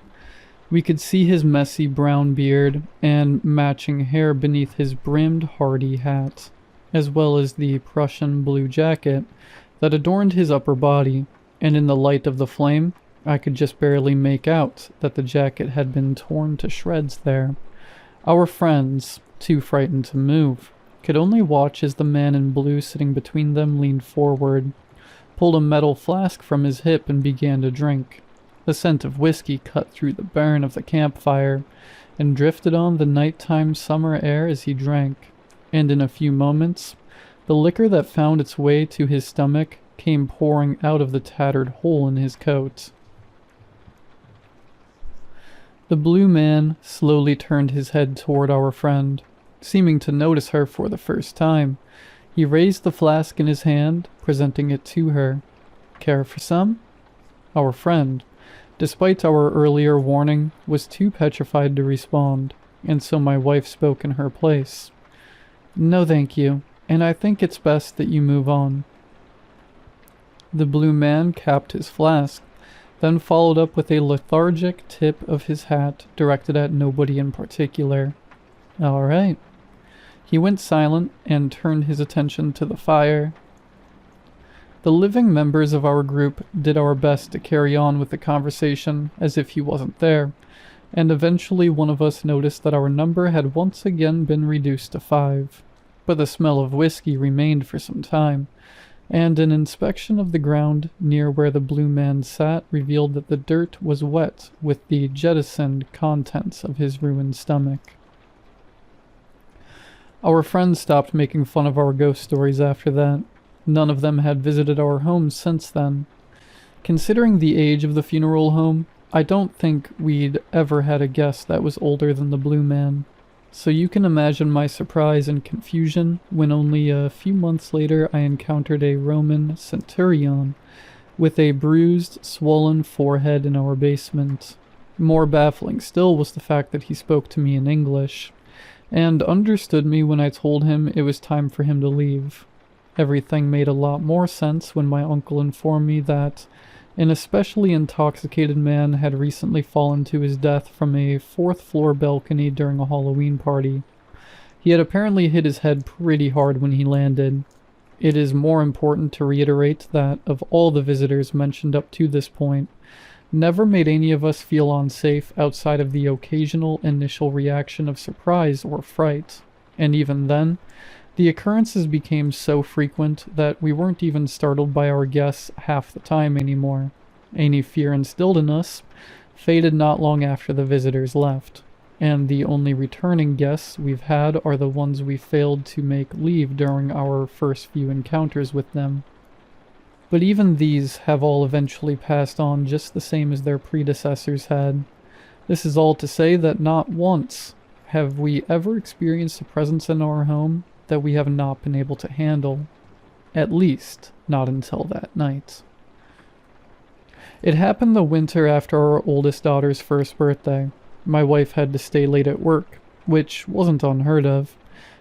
We could see his messy brown beard and matching hair beneath his brimmed hardy hat, as well as the Prussian blue jacket that adorned his upper body, and in the light of the flame, I could just barely make out that the jacket had been torn to shreds there. Our friends, too frightened to move, could only watch as the man in blue sitting between them leaned forward, pulled a metal flask from his hip and began to drink. The scent of whiskey cut through the burn of the campfire and drifted on the nighttime summer air as he drank, and in a few moments, the liquor that found its way to his stomach came pouring out of the tattered hole in his coat. The blue man slowly turned his head toward our friend, seeming to notice her for the first time. He raised the flask in his hand, presenting it to her. "Care for some?" Our friend, despite our earlier warning, was too petrified to respond, and so my wife spoke in her place. "No thank you, and I think it's best that you move on." The blue man capped his flask, then followed up with a lethargic tip of his hat directed at nobody in particular. "All right." He went silent and turned his attention to the fire. The living members of our group did our best to carry on with the conversation as if he wasn't there, and eventually one of us noticed that our number had once again been reduced to 5. But the smell of whiskey remained for some time, and an inspection of the ground near where the blue man sat revealed that the dirt was wet with the jettisoned contents of his ruined stomach. Our friends stopped making fun of our ghost stories after that. None of them had visited our home since then. Considering the age of the funeral home, I don't think we'd ever had a guest that was older than the blue man. So you can imagine my surprise and confusion when only a few months later I encountered a Roman centurion with a bruised, swollen forehead in our basement. More baffling still was the fact that he spoke to me in English, and understood me when I told him it was time for him to leave. Everything made a lot more sense when my uncle informed me that an especially intoxicated man had recently fallen to his death from a fourth-floor balcony during a Halloween party. He had apparently hit his head pretty hard when he landed. It is more important to reiterate that of all the visitors mentioned up to this point, never made any of us feel unsafe outside of the occasional initial reaction of surprise or fright. And even then, the occurrences became so frequent that we weren't even startled by our guests half the time anymore. Any fear instilled in us faded not long after the visitors left, and the only returning guests we've had are the ones we failed to make leave during our first few encounters with them. But even these have all eventually passed on just the same as their predecessors had. This is all to say that not once have we ever experienced a presence in our home that we have not been able to handle. At least, not until that night. It happened the winter after our oldest daughter's first birthday. My wife had to stay late at work, which wasn't unheard of,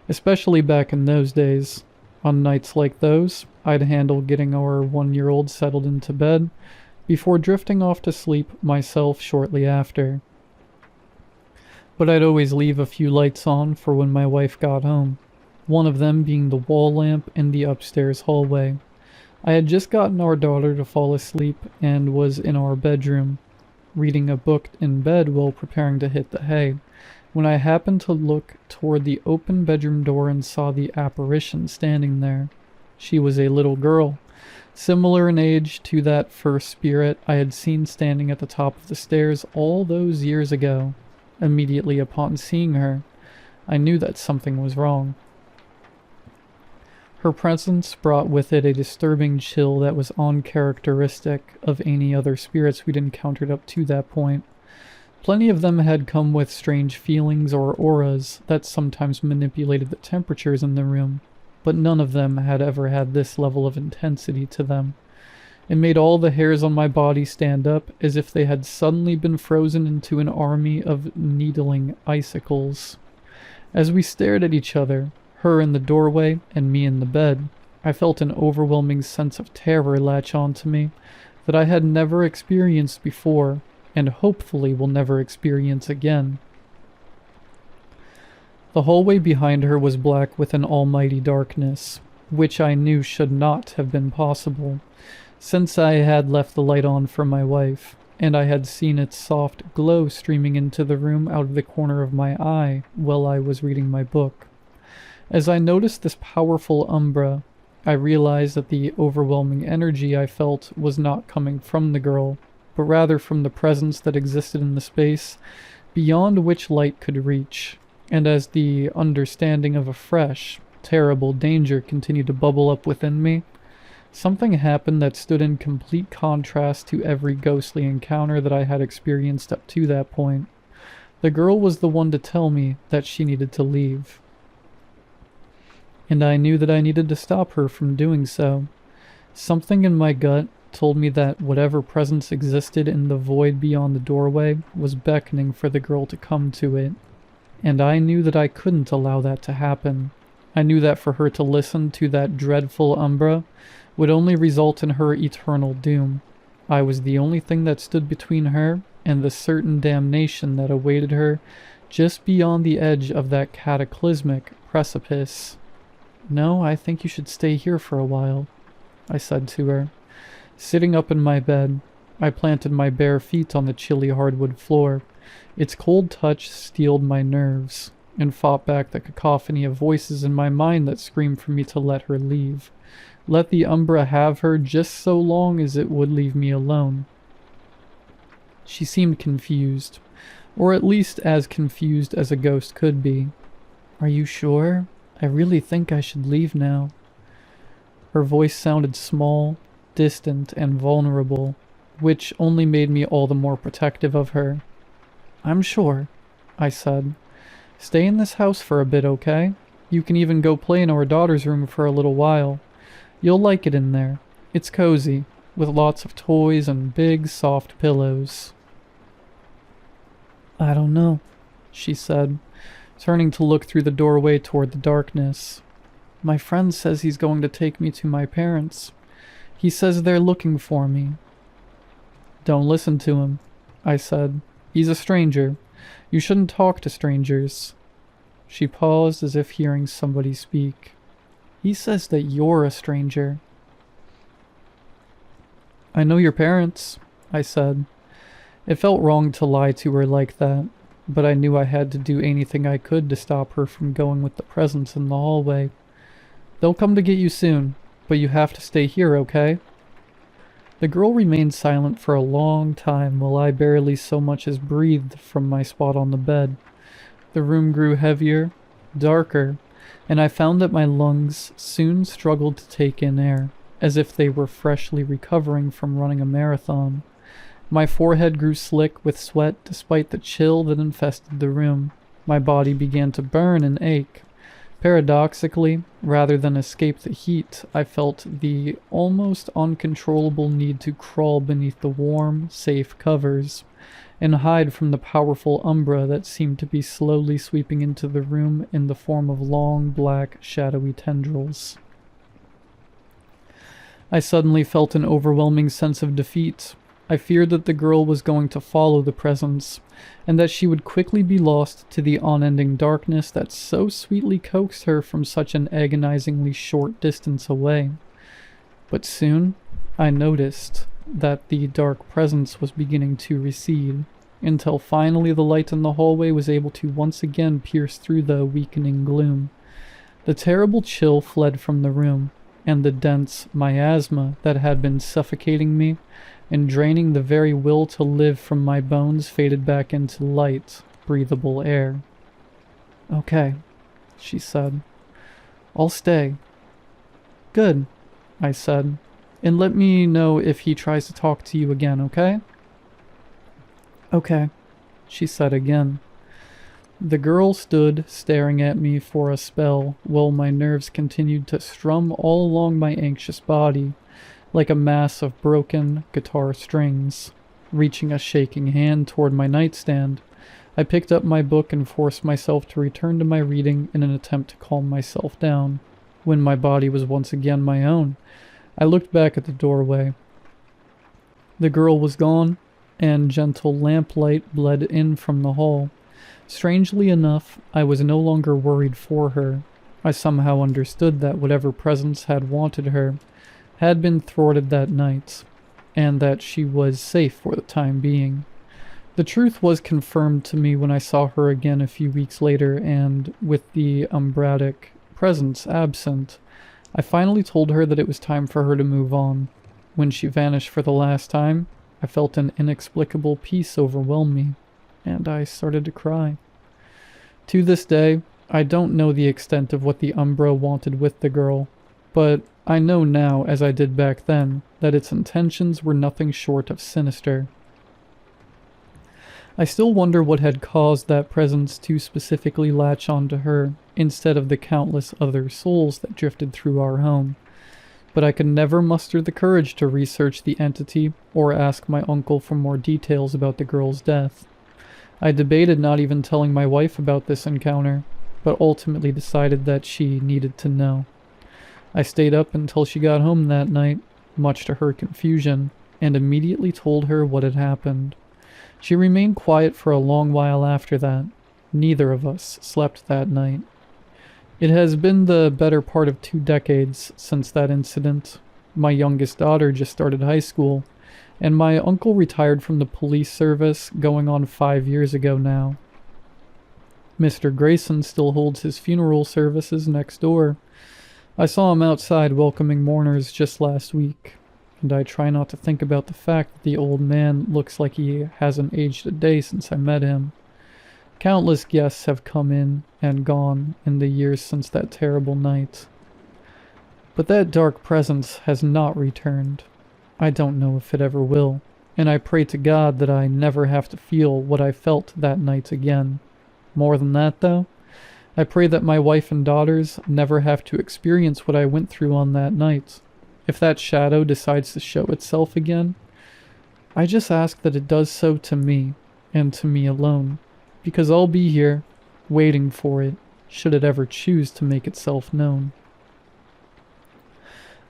especially back in those days. On nights like those, I'd handle getting our 1-year-old settled into bed before drifting off to sleep myself shortly after. But I'd always leave a few lights on for when my wife got home, one of them being the wall lamp in the upstairs hallway. I had just gotten our daughter to fall asleep and was in our bedroom, reading a book in bed while preparing to hit the hay, when I happened to look toward the open bedroom door and saw the apparition standing there. She was a little girl, similar in age to that first spirit I had seen standing at the top of the stairs all those years ago. Immediately upon seeing her, I knew that something was wrong. Her presence brought with it a disturbing chill that was uncharacteristic of any other spirits we'd encountered up to that point. Plenty of them had come with strange feelings or auras that sometimes manipulated the temperatures in the room, but none of them had ever had this level of intensity to them. It made all the hairs on my body stand up as if they had suddenly been frozen into an army of needling icicles. As we stared at each other, her in the doorway and me in the bed, I felt an overwhelming sense of terror latch onto me that I had never experienced before, and hopefully will never experience again. The hallway behind her was black with an almighty darkness, which I knew should not have been possible, since I had left the light on for my wife, and I had seen its soft glow streaming into the room out of the corner of my eye while I was reading my book. As I noticed this powerful umbra, I realized that the overwhelming energy I felt was not coming from the girl, but rather from the presence that existed in the space beyond which light could reach. And as the understanding of a fresh, terrible danger continued to bubble up within me, something happened that stood in complete contrast to every ghostly encounter that I had experienced up to that point. The girl was the one to tell me that she needed to leave. And I knew that I needed to stop her from doing so. Something in my gut told me that whatever presence existed in the void beyond the doorway was beckoning for the girl to come to it. And I knew that I couldn't allow that to happen. I knew that for her to listen to that dreadful umbra would only result in her eternal doom. I was the only thing that stood between her and the certain damnation that awaited her just beyond the edge of that cataclysmic precipice. "No, I think you should stay here for a while," I said to her. Sitting up in my bed, I planted my bare feet on the chilly hardwood floor. Its cold touch steeled my nerves, and fought back the cacophony of voices in my mind that screamed for me to let her leave. Let the umbra have her just so long as it would leave me alone. She seemed confused, or at least as confused as a ghost could be. "Are you sure? I really think I should leave now." Her voice sounded small, distant, and vulnerable, which only made me all the more protective of her. "I'm sure," I said. "Stay in this house for a bit, okay? You can even go play in our daughter's room for a little while. You'll like it in there. It's cozy, with lots of toys and big, soft pillows." "I don't know," she said, turning to look through the doorway toward the darkness. My friend says he's going to take me to my parents. He says they're looking for me. Don't listen to him, I said. He's a stranger. You shouldn't talk to strangers. She paused as if hearing somebody speak. He says that you're a stranger. I know your parents, I said. It felt wrong to lie to her like that, but I knew I had to do anything I could to stop her from going with the presence in the hallway. They'll come to get you soon, but you have to stay here, okay? The girl remained silent for a long time while I barely so much as breathed from my spot on the bed. The room grew heavier, darker, and I found that my lungs soon struggled to take in air, as if they were freshly recovering from running a marathon. My forehead grew slick with sweat despite the chill that infested the room. My body began to burn and ache. Paradoxically, rather than escape the heat, I felt the almost uncontrollable need to crawl beneath the warm, safe covers and hide from the powerful umbra that seemed to be slowly sweeping into the room in the form of long, black, shadowy tendrils. I suddenly felt an overwhelming sense of defeat. I feared that the girl was going to follow the presence, and that she would quickly be lost to the unending darkness that so sweetly coaxed her from such an agonizingly short distance away. But soon, I noticed that the dark presence was beginning to recede, until finally the light in the hallway was able to once again pierce through the weakening gloom. The terrible chill fled from the room, and the dense miasma that had been suffocating me and draining the very will to live from my bones faded back into light, breathable air. Okay, she said. I'll stay. Good, I said. And let me know if he tries to talk to you again, okay? Okay, she said again. The girl stood staring at me for a spell while my nerves continued to strum all along my anxious body, like a mass of broken guitar strings. Reaching a shaking hand toward my nightstand, I picked up my book and forced myself to return to my reading in an attempt to calm myself down. When my body was once again my own, I looked back at the doorway. The girl was gone, and gentle lamplight bled in from the hall. Strangely enough, I was no longer worried for her. I somehow understood that whatever presence had wanted her had been thwarted that night, and that she was safe for the time being. The truth was confirmed to me when I saw her again a few weeks later, and with the umbratic presence absent, I finally told her that it was time for her to move on. When she vanished for the last time, I felt an inexplicable peace overwhelm me, and I started to cry. To this day, I don't know the extent of what the Umbra wanted with the girl, but I know now, as I did back then, that its intentions were nothing short of sinister. I still wonder what had caused that presence to specifically latch onto her, instead of the countless other souls that drifted through our home. But I could never muster the courage to research the entity or ask my uncle for more details about the girl's death. I debated not even telling my wife about this encounter, but ultimately decided that she needed to know. I stayed up until she got home that night, much to her confusion, and immediately told her what had happened. She remained quiet for a long while after that. Neither of us slept that night. It has been the better part of 2 decades since that incident. My youngest daughter just started high school, and my uncle retired from the police service going on 5 years ago now. Mr. Grayson still holds his funeral services next door. I saw him outside welcoming mourners just last week, and I try not to think about the fact that the old man looks like he hasn't aged a day since I met him. Countless guests have come in and gone in the years since that terrible night. But that dark presence has not returned. I don't know if it ever will, and I pray to God that I never have to feel what I felt that night again. More than that, though, I pray that my wife and daughters never have to experience what I went through on that night. If that shadow decides to show itself again, I just ask that it does so to me, and to me alone, because I'll be here, waiting for it, should it ever choose to make itself known.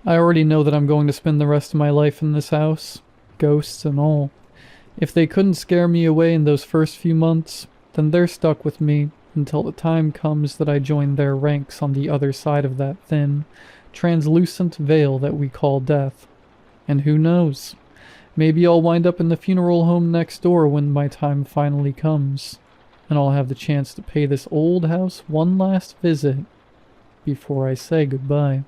I already know that I'm going to spend the rest of my life in this house, ghosts and all. If they couldn't scare me away in those first few months, then they're stuck with me until the time comes that I join their ranks on the other side of that thin, translucent veil that we call death. And who knows? Maybe I'll wind up in the funeral home next door when my time finally comes, and I'll have the chance to pay this old house one last visit before I say goodbye.